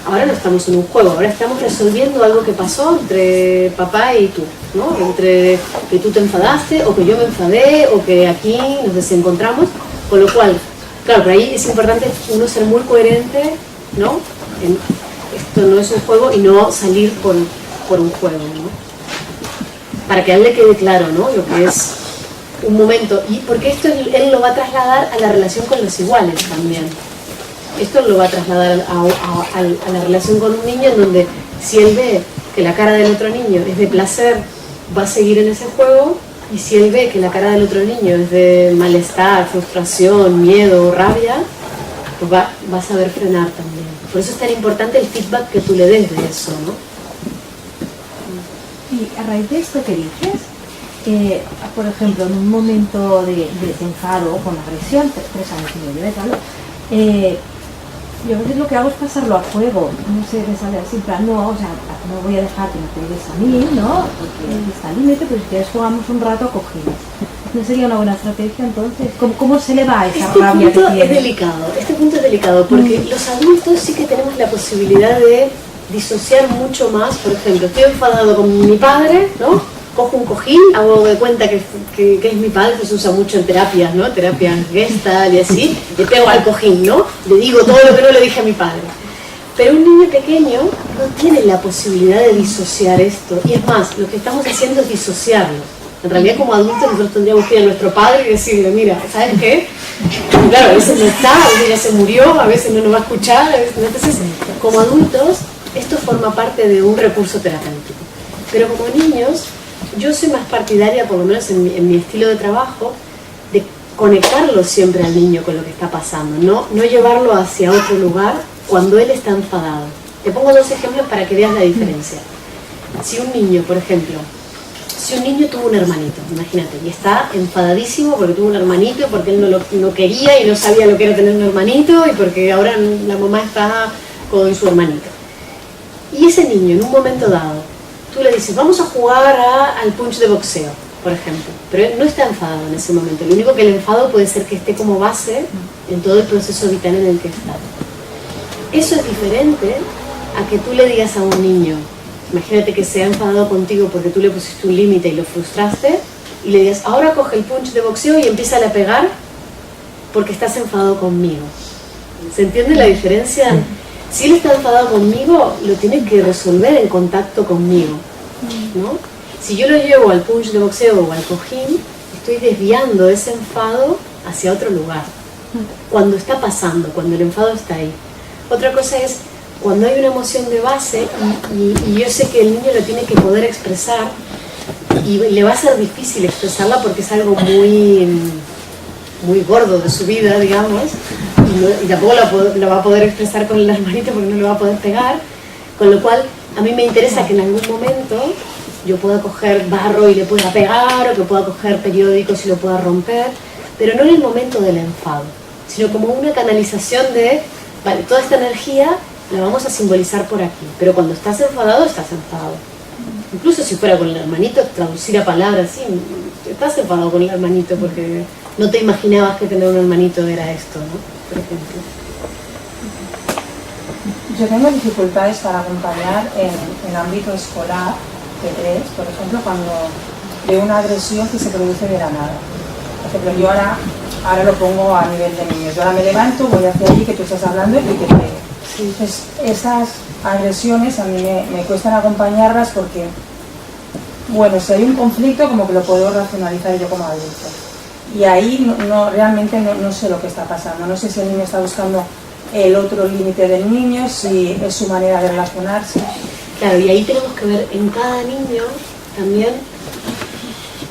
S2: ahora no estamos en un juego, ahora estamos resolviendo algo que pasó entre papá y tú, ¿no? Entre que tú te enfadaste, o que yo me enfadé, o que aquí nos desencontramos, con lo cual, claro, por ahí es importante uno ser muy coherente, ¿no? Esto no es un juego y no salir por un juego, ¿no? Para que a él le quede claro, ¿no? Lo que es un momento, y porque esto él lo va a trasladar a la relación con los iguales también. Esto lo va a trasladar a la relación con un niño, en donde si él ve que la cara del otro niño es de placer, va a seguir en ese juego, y si él ve que la cara del otro niño es de malestar, frustración, miedo, rabia, pues va a saber frenar también. Por eso es tan importante el feedback que tú le des de eso, ¿no?
S9: Y a raíz de esto que dices, por ejemplo, en un momento de enfado con agresión, 3 años y medio, ¿vale? Yo a veces lo que hago es pasarlo a juego, no sé, me sale así, en plan, no, o sea, no voy a dejar que me pegues a mí, ¿no? Porque está el límite, pero si quieres jugamos un rato a cojines. ¿No sería una buena estrategia entonces? ¿Cómo se le va a esa rabia que tiene?
S2: Este punto es delicado, porque los adultos sí que tenemos la posibilidad de disociar mucho más. Por ejemplo, estoy enfadado con mi padre, ¿no? Cojo un cojín, hago de cuenta que es mi padre, que se usa mucho en terapias, ¿no? Terapias Gestalt y así, le pego al cojín, ¿no? Le digo todo lo que no le dije a mi padre. Pero un niño pequeño no tiene la posibilidad de disociar esto, y es más, lo que estamos haciendo es disociarlo. En realidad, como adultos, nosotros tendríamos que ir a nuestro padre y decirle, mira, ¿sabes qué? Claro, a veces no está, a veces ya se murió, a veces no nos va a escuchar, a veces no. Entonces, como adultos, esto forma parte de un recurso terapéutico. Pero como niños, yo soy más partidaria, por lo menos en mi estilo de trabajo, de conectarlo siempre al niño con lo que está pasando, no llevarlo hacia otro lugar, cuando él está enfadado. Te pongo 2 ejemplos para que veas la diferencia. Si un niño, por ejemplo, si un niño tuvo un hermanito, imagínate, y está enfadadísimo porque tuvo un hermanito, porque él no quería y no sabía lo que era tener un hermanito y porque ahora la mamá está con su hermanito. Y ese niño, en un momento dado, tú le dices, vamos a jugar al punch de boxeo, por ejemplo, pero él no está enfadado en ese momento. Lo único que el enfado puede ser que esté como base en todo el proceso vital en el que está. Eso es diferente a que tú le digas a un niño, imagínate que se ha enfadado contigo porque tú le pusiste un límite y lo frustraste, y le digas, ahora coge el punch de boxeo y empieza a pegar porque estás enfadado conmigo. ¿Se entiende la diferencia? Si él está enfadado conmigo, lo tiene que resolver en contacto conmigo, ¿no? Si yo lo llevo al punch de boxeo o al cojín, estoy desviando ese enfado hacia otro lugar. Cuando está pasando, cuando el enfado está ahí. Otra cosa es cuando hay una emoción de base y yo sé que el niño lo tiene que poder expresar y le va a ser difícil expresarla porque es algo muy gordo de su vida, digamos, y tampoco la va a poder expresar con el hermanito porque no le va a poder pegar, con lo cual a mí me interesa que en algún momento yo pueda coger barro y le pueda pegar, o que pueda coger periódicos y lo pueda romper, pero no en el momento del enfado, sino como una canalización de, vale, toda esta energía la vamos a simbolizar por aquí, pero cuando estás enfadado, estás enfadado. Incluso si fuera con el hermanito, traducir a palabras, sí, estás enfadado con el hermanito porque no te imaginabas que tener un hermanito era esto, ¿no? Por ejemplo.
S10: Yo tengo dificultades para acompañar en el ámbito escolar, por ejemplo, cuando veo una agresión que se produce de la nada. Por ejemplo, yo ahora lo pongo a nivel de niños. Yo ahora me levanto, voy hacia allí que tú estás hablando y te pego. Entonces, esas agresiones a mí me cuestan acompañarlas porque, bueno, si hay un conflicto como que lo puedo racionalizar yo como adulto. Y ahí realmente no sé lo que está pasando. No sé si el niño está buscando el otro límite del niño, si es su manera de relacionarse.
S2: Claro, y ahí tenemos que ver en cada niño también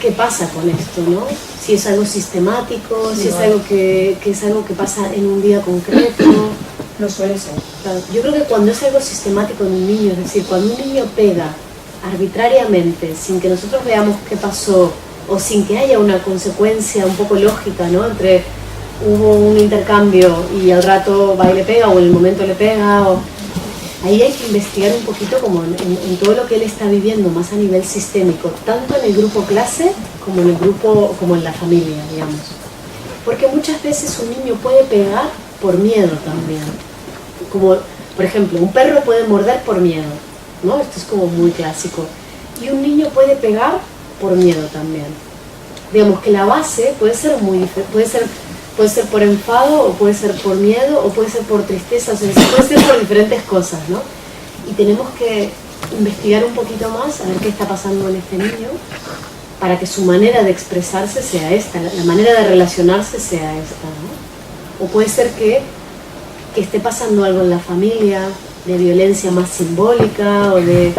S2: qué pasa con esto, ¿no? Si es algo sistemático, si es algo que es algo que pasa en un día concreto.
S10: Lo suele ser.
S2: Claro, yo creo que cuando es algo sistemático en un niño, es decir, cuando un niño pega arbitrariamente, sin que nosotros veamos qué pasó, o sin que haya una consecuencia un poco lógica, ¿no? Entre hubo un intercambio y al rato va y le pega, o en el momento le pega, ahí hay que investigar un poquito como en todo lo que él está viviendo, más a nivel sistémico, tanto en el grupo clase como en el grupo, como en la familia, digamos. Porque muchas veces un niño puede pegar por miedo también. Como, por ejemplo, un perro puede morder por miedo, ¿no? Esto es como muy clásico. Y un niño puede pegar por miedo también. Digamos que la base puede ser muy diferente, puede ser por enfado, o puede ser por miedo, o puede ser por tristeza, o sea, puede ser por diferentes cosas, ¿no? Y tenemos que investigar un poquito más, a ver qué está pasando en este niño, para que su manera de expresarse sea esta, la manera de relacionarse sea esta, ¿no? O puede ser que esté pasando algo en la familia, de violencia más simbólica, o de,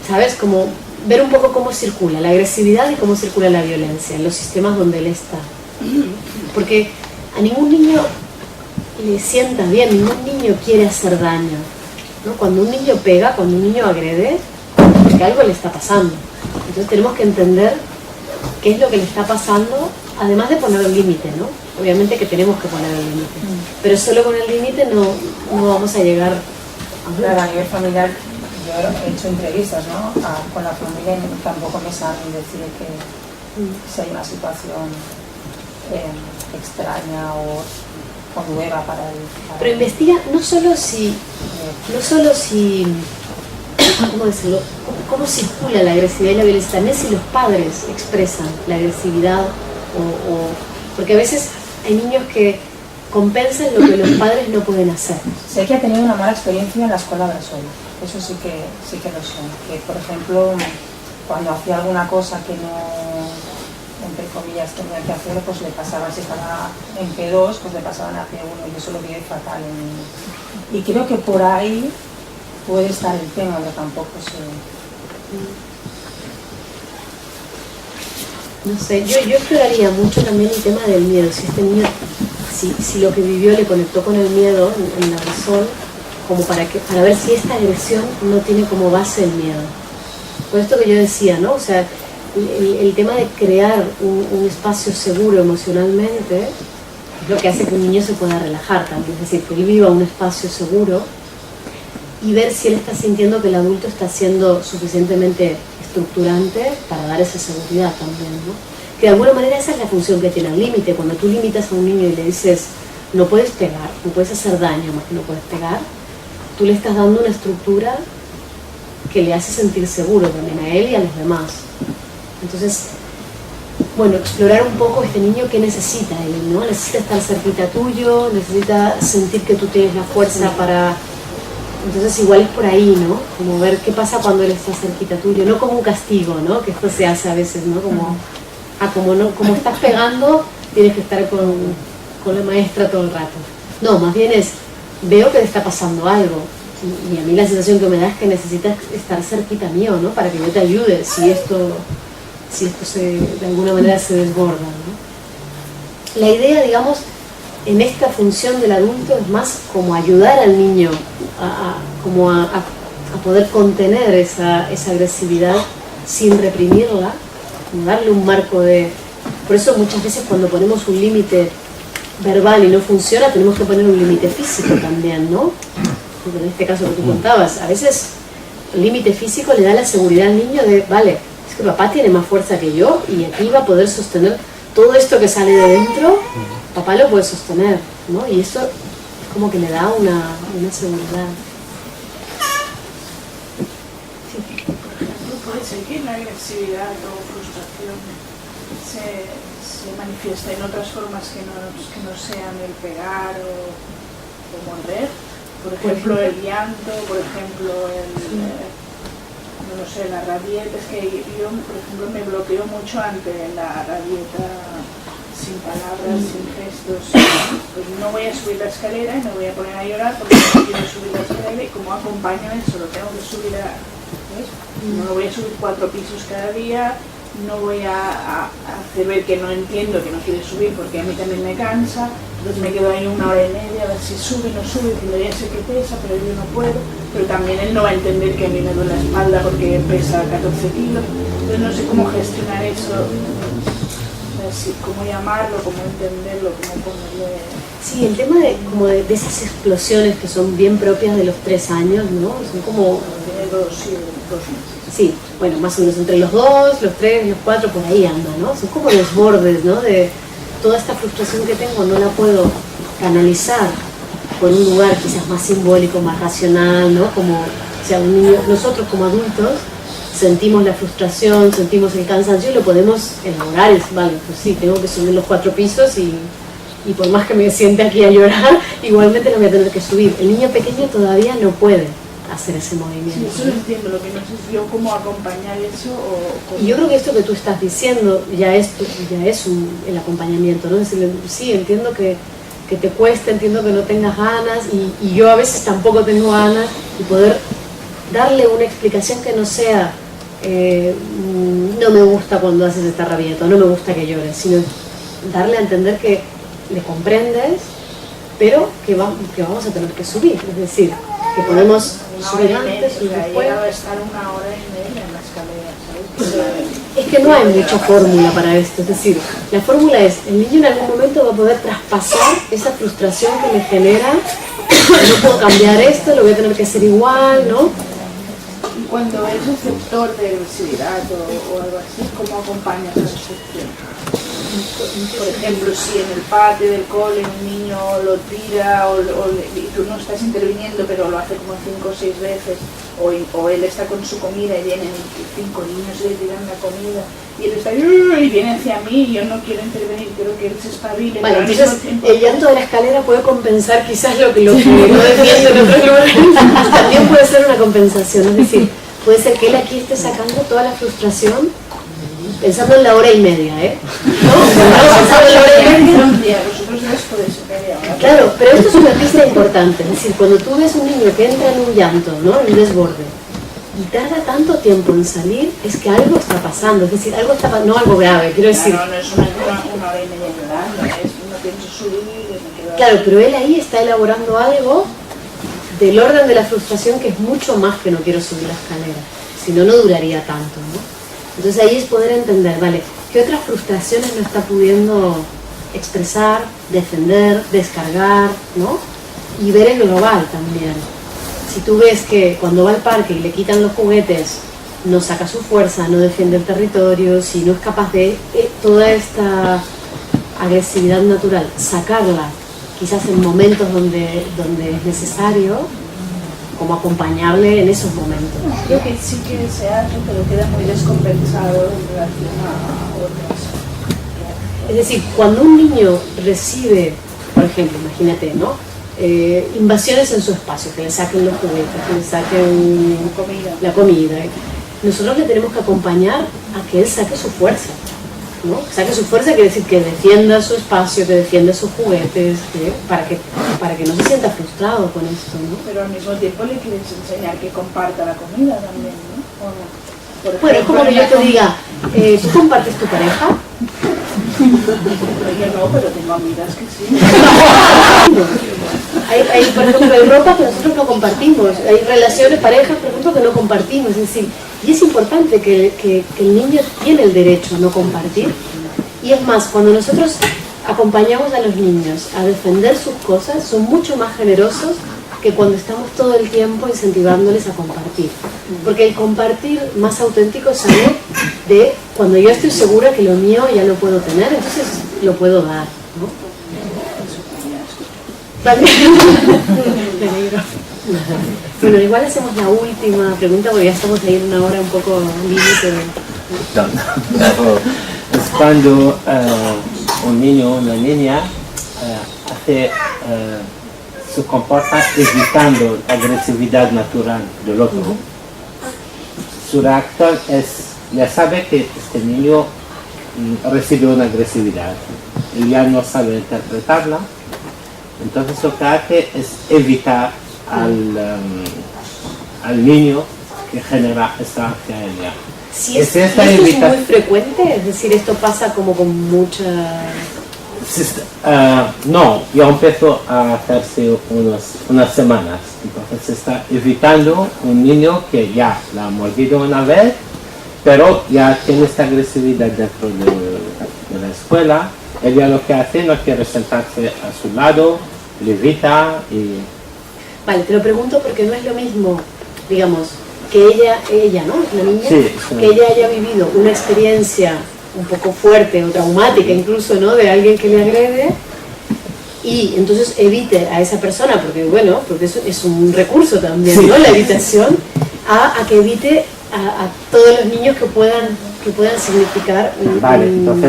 S2: ¿sabes? Como ver un poco cómo circula la agresividad y cómo circula la violencia en los sistemas donde él está. Porque a ningún niño le sienta bien, ningún niño quiere hacer daño, ¿no? Cuando un niño pega, cuando un niño agrede, porque algo le está pasando. Entonces tenemos que entender qué es lo que le está pasando, además de poner el límite, ¿no? Obviamente que tenemos que poner el límite, pero solo con el límite no vamos a llegar a...
S10: Claro, a nivel familiar, yo he hecho entrevistas, ¿no? Con la familia y tampoco me saben decir que si hay una situación extraña o nueva para él.
S2: Pero investiga no solo si ¿cómo decirlo? ¿Cómo circula la agresividad y la violencia? También si los padres expresan la agresividad porque a veces hay niños que compensan lo que los padres no pueden hacer.
S10: Sé que ha tenido una mala experiencia en la escuela Brasoy, eso sí que lo sé. Que, por ejemplo, cuando hacía alguna cosa que no, entre comillas, tenía que hacer, pues le pasaban, si estaba en P2, pues le pasaban a P1 y eso lo vi fatal en mí. Y creo que por ahí puede estar el tema, pero tampoco sé.
S2: No sé, yo exploraría mucho también el tema del miedo, si este niño si lo que vivió le conectó con el miedo en la razón, como para ver si esta agresión no tiene como base el miedo. Por esto que yo decía, ¿no? O sea, el tema de crear un espacio seguro emocionalmente es lo que hace que un niño se pueda relajar también, es decir, que él viva un espacio seguro y ver si él está sintiendo que el adulto está siendo suficientemente estructurante para dar esa seguridad también, ¿no? Que de alguna manera esa es la función que tiene el límite. Cuando tú limitas a un niño y le dices no puedes pegar, no puedes hacer daño más que no puedes pegar, tú le estás dando una estructura que le hace sentir seguro también a él y a los demás. Entonces, bueno, explorar un poco este niño qué necesita él, ¿no? Necesita estar cerquita tuyo, necesita sentir que tú tienes la fuerza para... Entonces igual es por ahí, ¿no? Como ver qué pasa cuando él está cerquita tuyo, no como un castigo, ¿no? Que esto se hace a veces, ¿no? Como estás pegando, tienes que estar con la maestra todo el rato. No, más bien es, veo que le está pasando algo. Y a mí la sensación que me da es que necesitas estar cerquita mío, ¿no? Para que yo te ayude si esto de alguna manera se desborda, ¿no? La idea, digamos, en esta función del adulto es más como ayudar al niño a poder contener esa agresividad sin reprimirla, como darle un marco de... Por eso muchas veces cuando ponemos un límite verbal y no funciona, tenemos que poner un límite físico también, ¿no? Porque en este caso que tú contabas, a veces el límite físico le da la seguridad al niño de, vale, es que papá tiene más fuerza que yo y aquí va a poder sostener todo esto que sale de dentro, papá lo puede sostener, ¿no? Y esto es como que le da una seguridad.
S11: Puede ser que la agresividad o frustración se manifiesta en otras formas que no sean el pegar o morder. Por ejemplo, el llanto, por ejemplo, no sé, la rabieta. Es que yo, por ejemplo, me bloqueo mucho ante la rabieta sin palabras, sin gestos. Pues no voy a subir la escalera y me voy a poner a llorar porque no quiero subir la escalera y como acompaño eso, lo tengo que subir no lo voy a subir 4 pisos cada día, no voy a hacer ver que no entiendo, que no quiere subir porque a mí también me cansa, entonces me quedo ahí 1 hora y media a ver si sube o no sube, diciendo ya sé que pesa, pero yo no puedo, pero también él no va a entender que a mí me duele la espalda porque pesa 14 kilos, entonces no sé cómo gestionar eso, cómo llamarlo, cómo entenderlo, cómo ponerle...
S2: Sí, el tema de esas explosiones que son bien propias de los 3 años, ¿no? Son como...
S11: Tiene 2 meses.
S2: Sí, bueno, más o menos entre los 2, los 3, los 4, por ahí anda, ¿no? Son como desbordes, ¿no? De toda esta frustración que tengo no la puedo canalizar por un lugar quizás más simbólico, más racional, ¿no? Como, o sea, un niño, nosotros como adultos sentimos la frustración, sentimos el cansancio y lo podemos elaborar, vale, pues sí, tengo que subir los 4 pisos y por más que me siente aquí a llorar, igualmente lo voy a tener que subir. El niño pequeño todavía no puede hacer ese movimiento.
S11: Sí, eso lo entiendo, lo que no sé es yo cómo acompañar eso o...
S2: Y yo creo que esto que tú estás diciendo ya es el acompañamiento, ¿no? Es decir, sí, entiendo que te cueste, entiendo que no tengas ganas y yo a veces tampoco tengo ganas y poder darle una explicación que no sea no me gusta cuando haces esta rabieta, no me gusta que llores, sino darle a entender que le comprendes, pero que vamos a tener que subir, es decir, que podemos subir antes, subir después.
S11: He llegado a estar 1 hora y media en la escalera, ¿sabes?
S2: Es que no hay mucha fórmula para esto, es decir, la fórmula es, el niño en algún momento va a poder traspasar esa frustración que le genera, no puedo cambiar esto, lo voy a tener que hacer igual, ¿no?
S11: Y cuando es receptor de agresividad o algo así, ¿cómo acompañas la recepción? Por ejemplo, si en el patio del cole un niño lo tira y tú no estás interviniendo, pero lo hace como 5 o 6 veces, o él está con su comida y vienen 5 niños y le tiran la comida y él está y viene hacia mí y yo no quiero intervenir, quiero que él se espabile.
S2: Vale, entonces el llanto de la escalera puede compensar quizás lo que no defiende en otros lugares. También puede ser una compensación, es decir, puede ser que él aquí esté sacando toda la frustración pensando en la hora y media, ¿eh? ¿No? Pensando en la hora y media. Claro, pero esto es una pista importante, es decir, cuando tú ves un niño que entra en un llanto, ¿no? En un desborde, y tarda tanto tiempo en salir, es que algo está pasando, es decir, algo está no algo grave, quiero decir.
S11: No es una hora y media llorando, es uno piensa subir
S2: Claro, pero él ahí está elaborando algo del orden de la frustración que es mucho más que no quiero subir la escalera. Si no, no duraría tanto, ¿no? Entonces ahí es poder entender, vale, ¿qué otras frustraciones no está pudiendo expresar, defender, descargar, ¿no? Y ver el global también. Si tú ves que cuando va al parque y le quitan los juguetes, no saca su fuerza, no defiende el territorio, si no es capaz de toda esta agresividad natural, sacarla, quizás en momentos donde es necesario, como acompañarle en esos momentos.
S11: Creo que sí que se hace, pero queda muy descompensado en relación a otras.
S2: Es decir, cuando un niño recibe, por ejemplo, imagínate, ¿no? Invasiones en su espacio, que le saquen los juguetes, que le saquen la comida. Nosotros le tenemos que acompañar a que él saque su fuerza, ¿no? Saque su fuerza quiere decir que defienda su espacio, que defienda sus juguetes, para que no se sienta frustrado con esto, ¿no?
S11: Pero al mismo tiempo le quieres enseñar que comparta la comida también, ¿no? ¿O no? Por
S2: Bueno, es como que yo te diga, ¿tú compartes tu pareja?
S11: Yo no, pero tengo amigas que sí.
S2: Hay, por ejemplo, hay ropa que nosotros no compartimos, hay relaciones, parejas, por ejemplo, que no compartimos, es decir, y es importante que el niño tiene el derecho a no compartir, y es más, cuando nosotros acompañamos a los niños a defender sus cosas, son mucho más generosos que cuando estamos todo el tiempo incentivándoles a compartir, porque el compartir más auténtico sale de cuando yo estoy segura que lo mío ya lo puedo tener, entonces lo puedo dar, ¿no? Vale. Bueno, igual hacemos la última pregunta porque ya estamos ahí en una hora un poco límite.
S12: Es cuando un niño o una niña se comporta evitando la agresividad natural del otro. Su reacción es, ya sabe que este niño recibe una agresividad y ya no sabe interpretarla. Entonces lo que hace es evitar al niño que genera esa reacción.
S2: Sí, esto es muy frecuente, es decir, esto pasa como con mucha...
S12: No, yo empiezo a hacerse unas semanas, entonces se está evitando un niño que ya la ha mordido una vez, pero ya tiene esta agresividad dentro de la escuela. Ella lo que hace no quiere sentarse a su lado, le evita y...
S2: Vale, te lo pregunto porque no es lo mismo, digamos, que ella, ¿no? La niña,
S12: sí.
S2: Que ella haya vivido una experiencia un poco fuerte o traumática incluso, ¿no? De alguien que le agrede y entonces evite a esa persona, porque bueno, porque eso es un recurso también, ¿no? La evitación, a que evite a todos los niños que puedan significar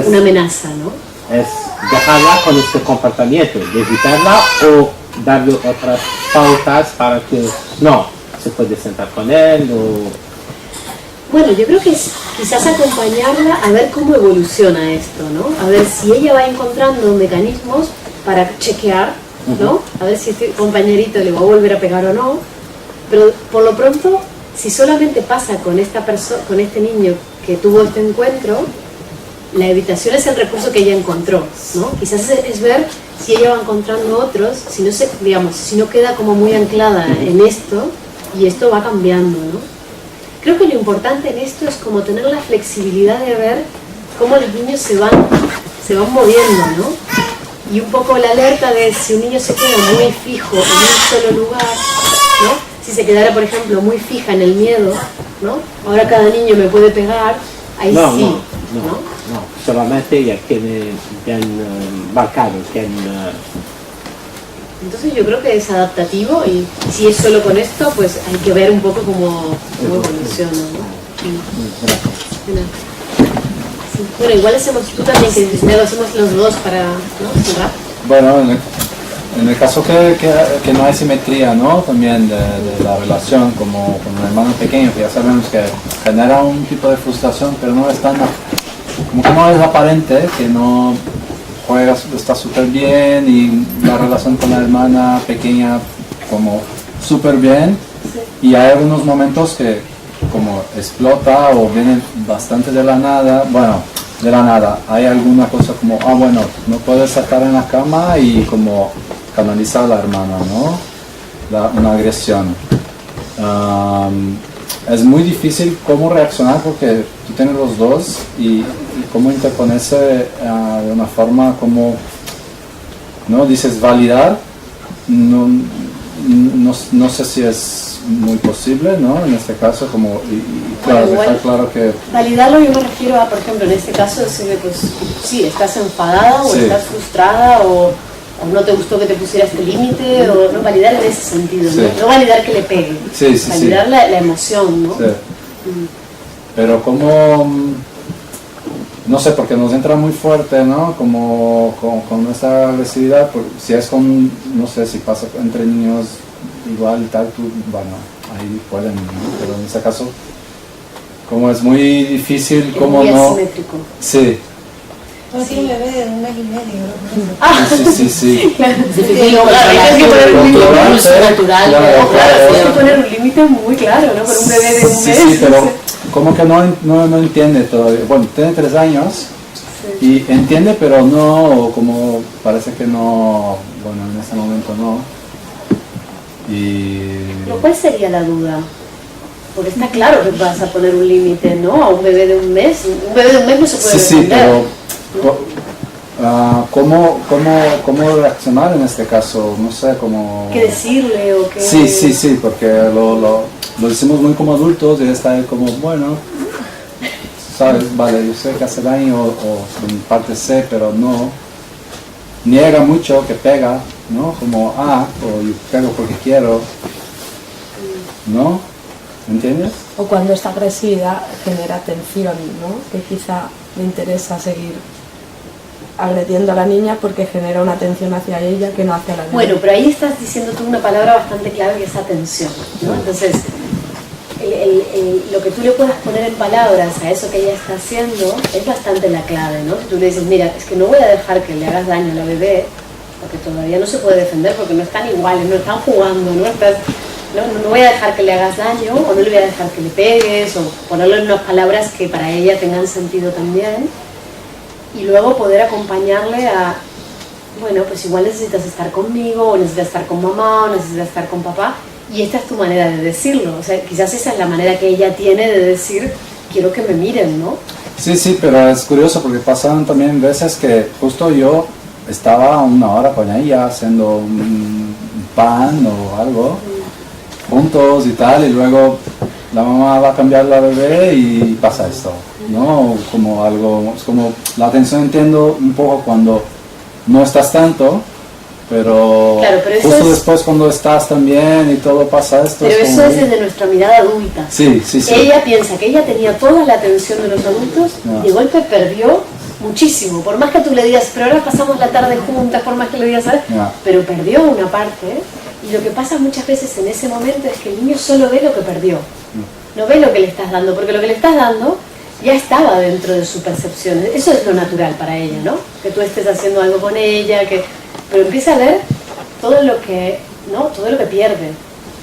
S2: una amenaza, ¿no?
S12: Es dejarla con este comportamiento, de evitarla o darle otras pautas para que no se puede sentar con él o...
S2: Bueno, yo creo que es quizás acompañarla a ver cómo evoluciona esto, ¿no? A ver si ella va encontrando mecanismos para chequear, ¿no? A ver si este compañerito le va a volver a pegar o no. Pero por lo pronto, si solamente pasa con esta persona, con este niño que tuvo este encuentro, la evitación es el recurso que ella encontró, ¿no? Quizás es ver si ella va encontrando otros, si no si no queda como muy anclada en esto y esto va cambiando, ¿no? Creo que lo importante en esto es como tener la flexibilidad de ver cómo los niños se van moviendo, ¿no? Y un poco la alerta de si un niño se queda muy fijo en un solo lugar, ¿no? Si se quedara, por ejemplo, muy fija en el miedo, ¿no? Ahora cada niño me puede pegar, ahí sí.
S12: No, solamente ya tiene bien marcado,
S2: Entonces yo creo que es adaptativo y si es solo con esto, pues hay que ver un poco cómo evoluciona, ¿no? Sí. Bueno, igual hacemos tú también, que lo hacemos los dos para, ¿no? Cerrar.
S13: Bueno, en el caso que no hay simetría, ¿no? También de la relación como con un hermano pequeño, que ya sabemos que genera un tipo de frustración, pero no es tan... Como que no es aparente, que no juega, está súper bien y la relación con la hermana pequeña como súper bien, y hay algunos momentos que como explota o viene bastante de la nada, hay alguna cosa como, bueno, no puedes estar en la cama y como canaliza a la hermana, ¿no? Una agresión. Es muy difícil cómo reaccionar porque tú tienes los dos y cómo interponerse de una forma como, ¿no? Dices validar, no sé si es muy posible, ¿no? En este caso, como, claro,
S2: bueno,
S13: dejar claro que...
S2: Validarlo yo me refiero a, por ejemplo, en este caso, decirle, pues, sí, estás enfadada o
S13: Sí.
S2: estás frustrada o no te gustó que te pusiera este límite, o no validar en ese sentido,
S13: Sí.
S2: no validar que le pegue,
S13: Sí, sí,
S2: validar
S13: sí.
S2: la emoción, ¿no?
S13: Sí. Pero como, no sé, porque nos entra muy fuerte, ¿no? Como con esta agresividad, si es con, no sé, si pasa entre niños igual y tal, tú, bueno, ahí pueden, ¿no? Pero en ese caso, como es muy difícil,
S2: Es
S13: como
S2: muy
S13: no...
S2: asimétrico.
S13: Sí,
S6: No tiene un bebé de 1 mes y medio.
S13: sí.
S2: Difícil hay que poner un límite natural,
S13: Claro,
S2: hay que poner un límite muy claro, ¿no? Por un bebé de un mes.
S13: Sí, pero como que no entiende todavía. Bueno, tiene 3 años y entiende, pero no, como parece que no, bueno, en ese momento no.
S2: Pero ¿cuál sería la duda? Porque está claro que vas a poner un límite, ¿no? A un bebé de un mes. Un bebé de un mes no se puede
S13: Sí,
S2: defender.
S13: pero ¿cómo reaccionar en este caso? No sé, cómo...
S2: ¿Qué decirle o qué...?
S13: Sí, porque lo decimos muy como adultos y está ahí como, bueno, sabes, vale, yo sé que hace daño o en parte sé, pero no. Niega mucho, que pega, ¿no? Como, o yo pego porque quiero, ¿no? ¿Entiendes?
S1: O cuando esta agresividad genera tensión, ¿no? Que quizá le interesa seguir agrediendo a la niña porque genera una tensión hacia ella que no hacia la niña.
S2: Bueno, pero ahí estás diciendo tú una palabra bastante clave, que es atención, ¿no? Entonces, lo que tú le puedas poner en palabras a eso que ella está haciendo es bastante la clave, ¿no? Tú le dices, mira, es que no voy a dejar que le hagas daño a la bebé porque todavía no se puede defender, porque no están iguales, no están jugando, no voy a dejar que le hagas daño, o no le voy a dejar que le pegues, o ponerlo en unas palabras que para ella tengan sentido también, y luego poder acompañarle a, bueno, pues igual necesitas estar conmigo, o necesitas estar con mamá, o necesitas estar con papá, y esta es tu manera de decirlo. O sea, quizás esa es la manera que ella tiene de decir, quiero que me miren, ¿no?
S13: Sí, pero es curioso porque pasaron también veces que justo yo estaba 1 hora con ella haciendo un pan o algo, juntos y tal, y luego la mamá va a cambiar la bebé y pasa esto, ¿no? Como algo, es como la atención, entiendo un poco cuando no estás tanto, pero,
S2: claro, pero
S13: justo
S2: es,
S13: después cuando estás también y todo pasa esto.
S2: Pero eso es
S13: como...
S2: desde nuestra mirada adulta.
S13: Sí.
S2: Ella piensa que ella tenía toda la atención de los adultos y de golpe perdió muchísimo. Por más que tú le digas, pero ahora pasamos la tarde juntas, por más que le digas, ¿sabes? Pero perdió una parte. Y lo que pasa muchas veces en ese momento es que el niño solo ve lo que perdió. No ve lo que le estás dando, porque lo que le estás dando ya estaba dentro de su percepción. Eso es lo natural para ella, ¿no? Que tú estés haciendo algo con ella, pero empieza a ver todo lo que, ¿no? Todo lo que pierde.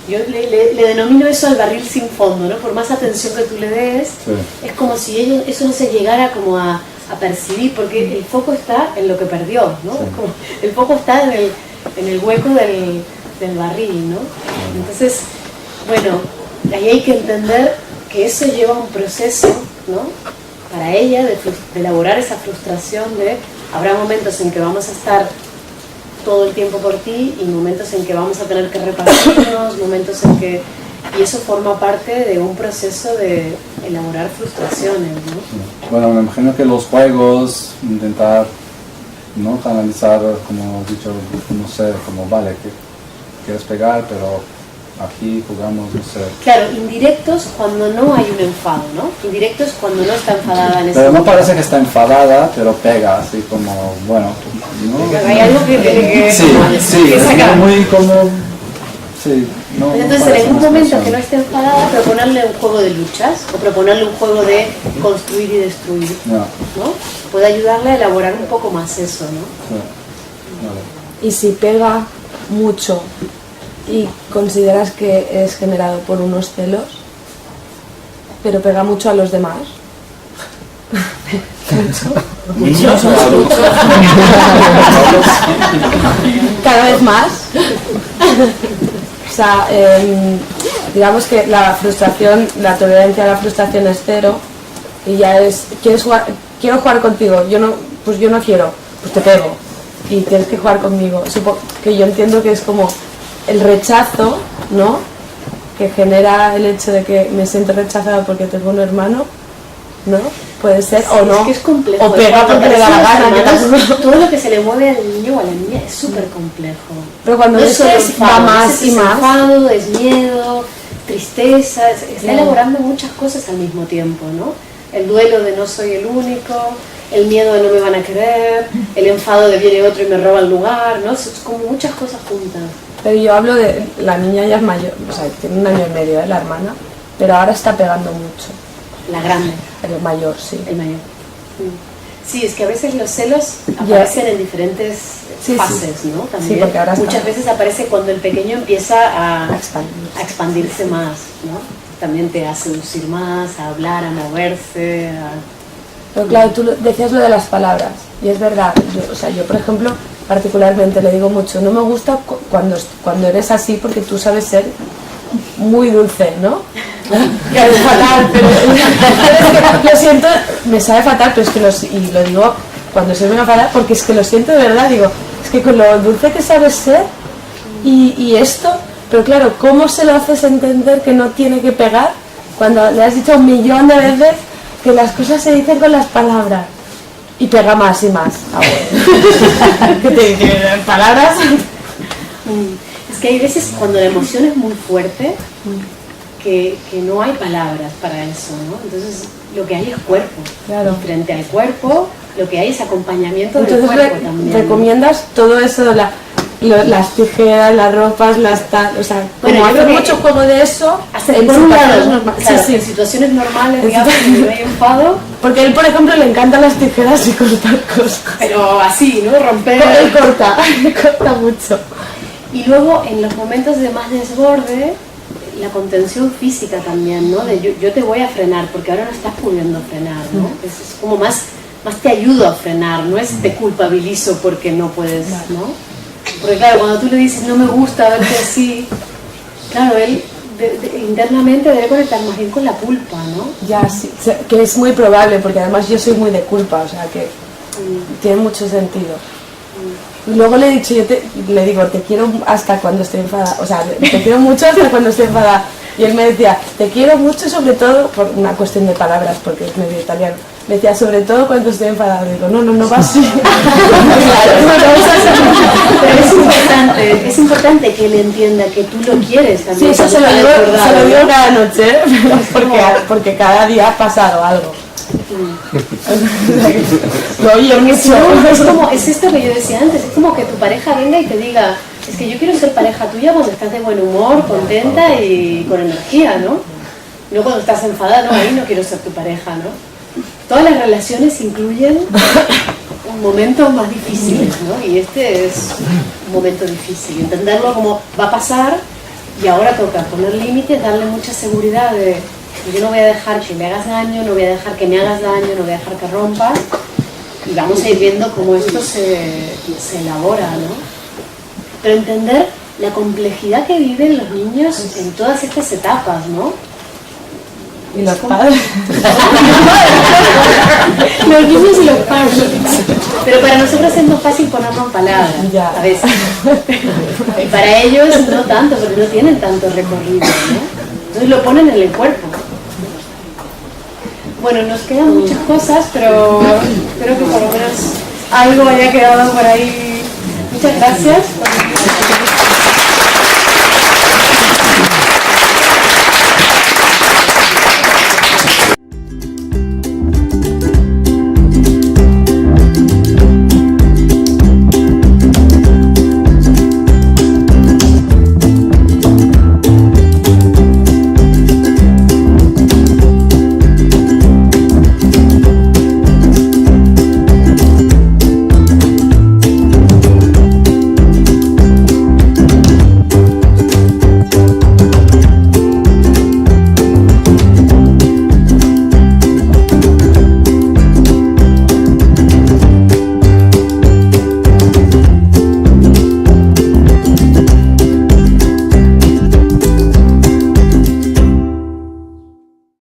S2: Yo le denomino eso al barril sin fondo, ¿no? Por más atención que tú le des, es como si eso no se llegara como a percibir, porque el foco está en lo que perdió, ¿no? Es como, el foco está en el hueco del barril, ¿no? Entonces, bueno, ahí hay que entender que eso lleva un proceso, ¿no? Para ella de elaborar esa frustración habrá momentos en que vamos a estar todo el tiempo por ti y momentos en que vamos a tener que repartirnos, momentos en que... Y eso forma parte de un proceso de elaborar frustraciones, ¿no?
S13: Bueno, me imagino que los juegos, intentar, ¿no? Canalizar, como he dicho, no sé, como vale, que quieres pegar, pero aquí jugamos, no sé.
S2: Claro, indirectos cuando no hay un enfado, ¿no? Indirectos cuando no está enfadada en ese
S13: Pero no
S2: momento.
S13: parece que está enfadada, pero pega, así como, bueno, ¿no?
S2: Hay algo que tiene que...
S13: Sí, es
S2: sacar.
S13: muy como... Sí, no,
S2: Entonces,
S13: parece
S2: en algún
S13: una
S2: momento
S13: expresión.
S2: que no esté enfadada, proponerle un juego de luchas o proponerle un juego de construir y destruir,
S13: No,
S2: ¿no? Puede ayudarle a elaborar un poco más eso, ¿no?
S1: Y si pega mucho y consideras que es generado por unos celos, pero pega mucho a los demás,
S2: Mucho.
S3: Cada vez más. O sea, digamos que la frustración, la tolerancia a la frustración es cero y ya es, quiero jugar contigo, pues yo no quiero, pues te pego y tienes que jugar conmigo. Que yo entiendo que es como el rechazo, ¿no? Que genera el hecho de que me siento rechazada porque tengo un hermano, ¿no? Puede ser, o no,
S2: es que es complejo.
S3: o pega porque le da la gana.
S2: Todo lo que se le mueve al niño o a la niña es súper complejo.
S3: Pero cuando
S2: no
S3: eso va más y más.
S2: Enfado, es miedo, tristeza, está elaborando muchas cosas al mismo tiempo, ¿no? El duelo de no soy el único, el miedo de no me van a querer, el enfado de viene otro y me roba el lugar, ¿no? Es como muchas cosas juntas.
S3: Pero yo hablo de la niña ya es mayor, o sea, tiene 1 año y medio, la hermana, pero ahora está pegando mucho.
S2: La grande.
S3: El mayor, sí.
S2: El mayor. Sí, es que a veces los celos aparecen en diferentes fases, ¿no? También.
S3: Sí, porque ahora
S2: muchas veces aparece cuando el pequeño empieza a expandirse más, ¿no? También te hace seducir más, a hablar, a moverse.
S3: Pero claro, tú decías lo de las palabras, y es verdad. Yo, por ejemplo, particularmente le digo mucho, no me gusta cuando eres así porque tú sabes ser muy dulce, ¿no? Que es fatal, pero lo siento, me sabe fatal, pero es que y lo digo cuando se me fatal porque es que lo siento de verdad, digo, es que con lo dulce que sabes ser y esto, pero claro, ¿cómo se lo haces entender que no tiene que pegar cuando le has dicho 1.000.000 de veces que las cosas se dicen con las palabras? Y pega más y más. ¿Qué te dicen? ¿Palabras?
S2: Es que hay veces cuando la emoción es muy fuerte que no hay palabras para eso, ¿no? Entonces lo que hay es cuerpo.
S3: Claro.
S2: Y frente al cuerpo lo que hay es acompañamiento del
S3: Entonces
S2: cuerpo también.
S3: ¿recomiendas todo eso, las tijeras, las ropas, o sea,
S2: bueno,
S3: como hacer mucho juego de eso
S2: en situaciones normales, claro, en situaciones normales, digamos, que no hay enfado.
S3: Porque a él, por ejemplo, le encantan las tijeras y cortar cosas.
S2: Pero así, ¿no? Romper.
S3: Él corta mucho.
S2: Y luego en los momentos de más desborde, la contención física también, ¿no? De yo te voy a frenar porque ahora no estás pudiendo frenar, ¿no? Es como más te ayudo a frenar, no es te culpabilizo porque no puedes, ¿no? Porque claro, cuando tú le dices no me gusta verte así, claro, él internamente debe conectar más bien con la culpa, ¿no?
S3: Ya, sí, que es muy probable porque además yo soy muy de culpa, o sea que tiene mucho sentido. Y luego le he dicho, le digo, te quiero hasta cuando estoy enfadada, o sea, te quiero mucho hasta cuando estoy enfadada. Y él me decía, te quiero mucho sobre todo, por una cuestión de palabras, porque es medio italiano, me decía, sobre todo cuando estoy enfadada. Digo, no va así.
S2: Pero es importante que él entienda que tú lo quieres también.
S3: Sí, eso se lo digo cada noche, porque cada día ha pasado algo.
S2: Es esto que yo decía antes, es como que tu pareja venga y te diga, es que yo quiero ser pareja tuya cuando estás de buen humor, contenta y con energía, ¿no? No cuando estás enfadada, no, ahí no quiero ser tu pareja, ¿no? Todas las relaciones incluyen momentos más difíciles, ¿no? Y este es un momento difícil, entenderlo como va a pasar y ahora toca poner límites, darle mucha seguridad de yo no voy a dejar que me hagas daño, no voy a dejar que me hagas daño, no voy a dejar que rompas y vamos a ir viendo cómo esto se elabora, ¿no? Pero entender la complejidad que viven los niños en todas estas etapas, ¿no?
S3: Y los padres.
S2: Los niños y los padres. Pero para nosotros es más fácil ponerlo en palabras, a veces. Y para ellos no tanto, porque no tienen tanto recorrido, ¿no? Entonces lo ponen en el cuerpo. Bueno, nos quedan muchas cosas, pero espero que por lo menos algo haya quedado por ahí. Muchas gracias.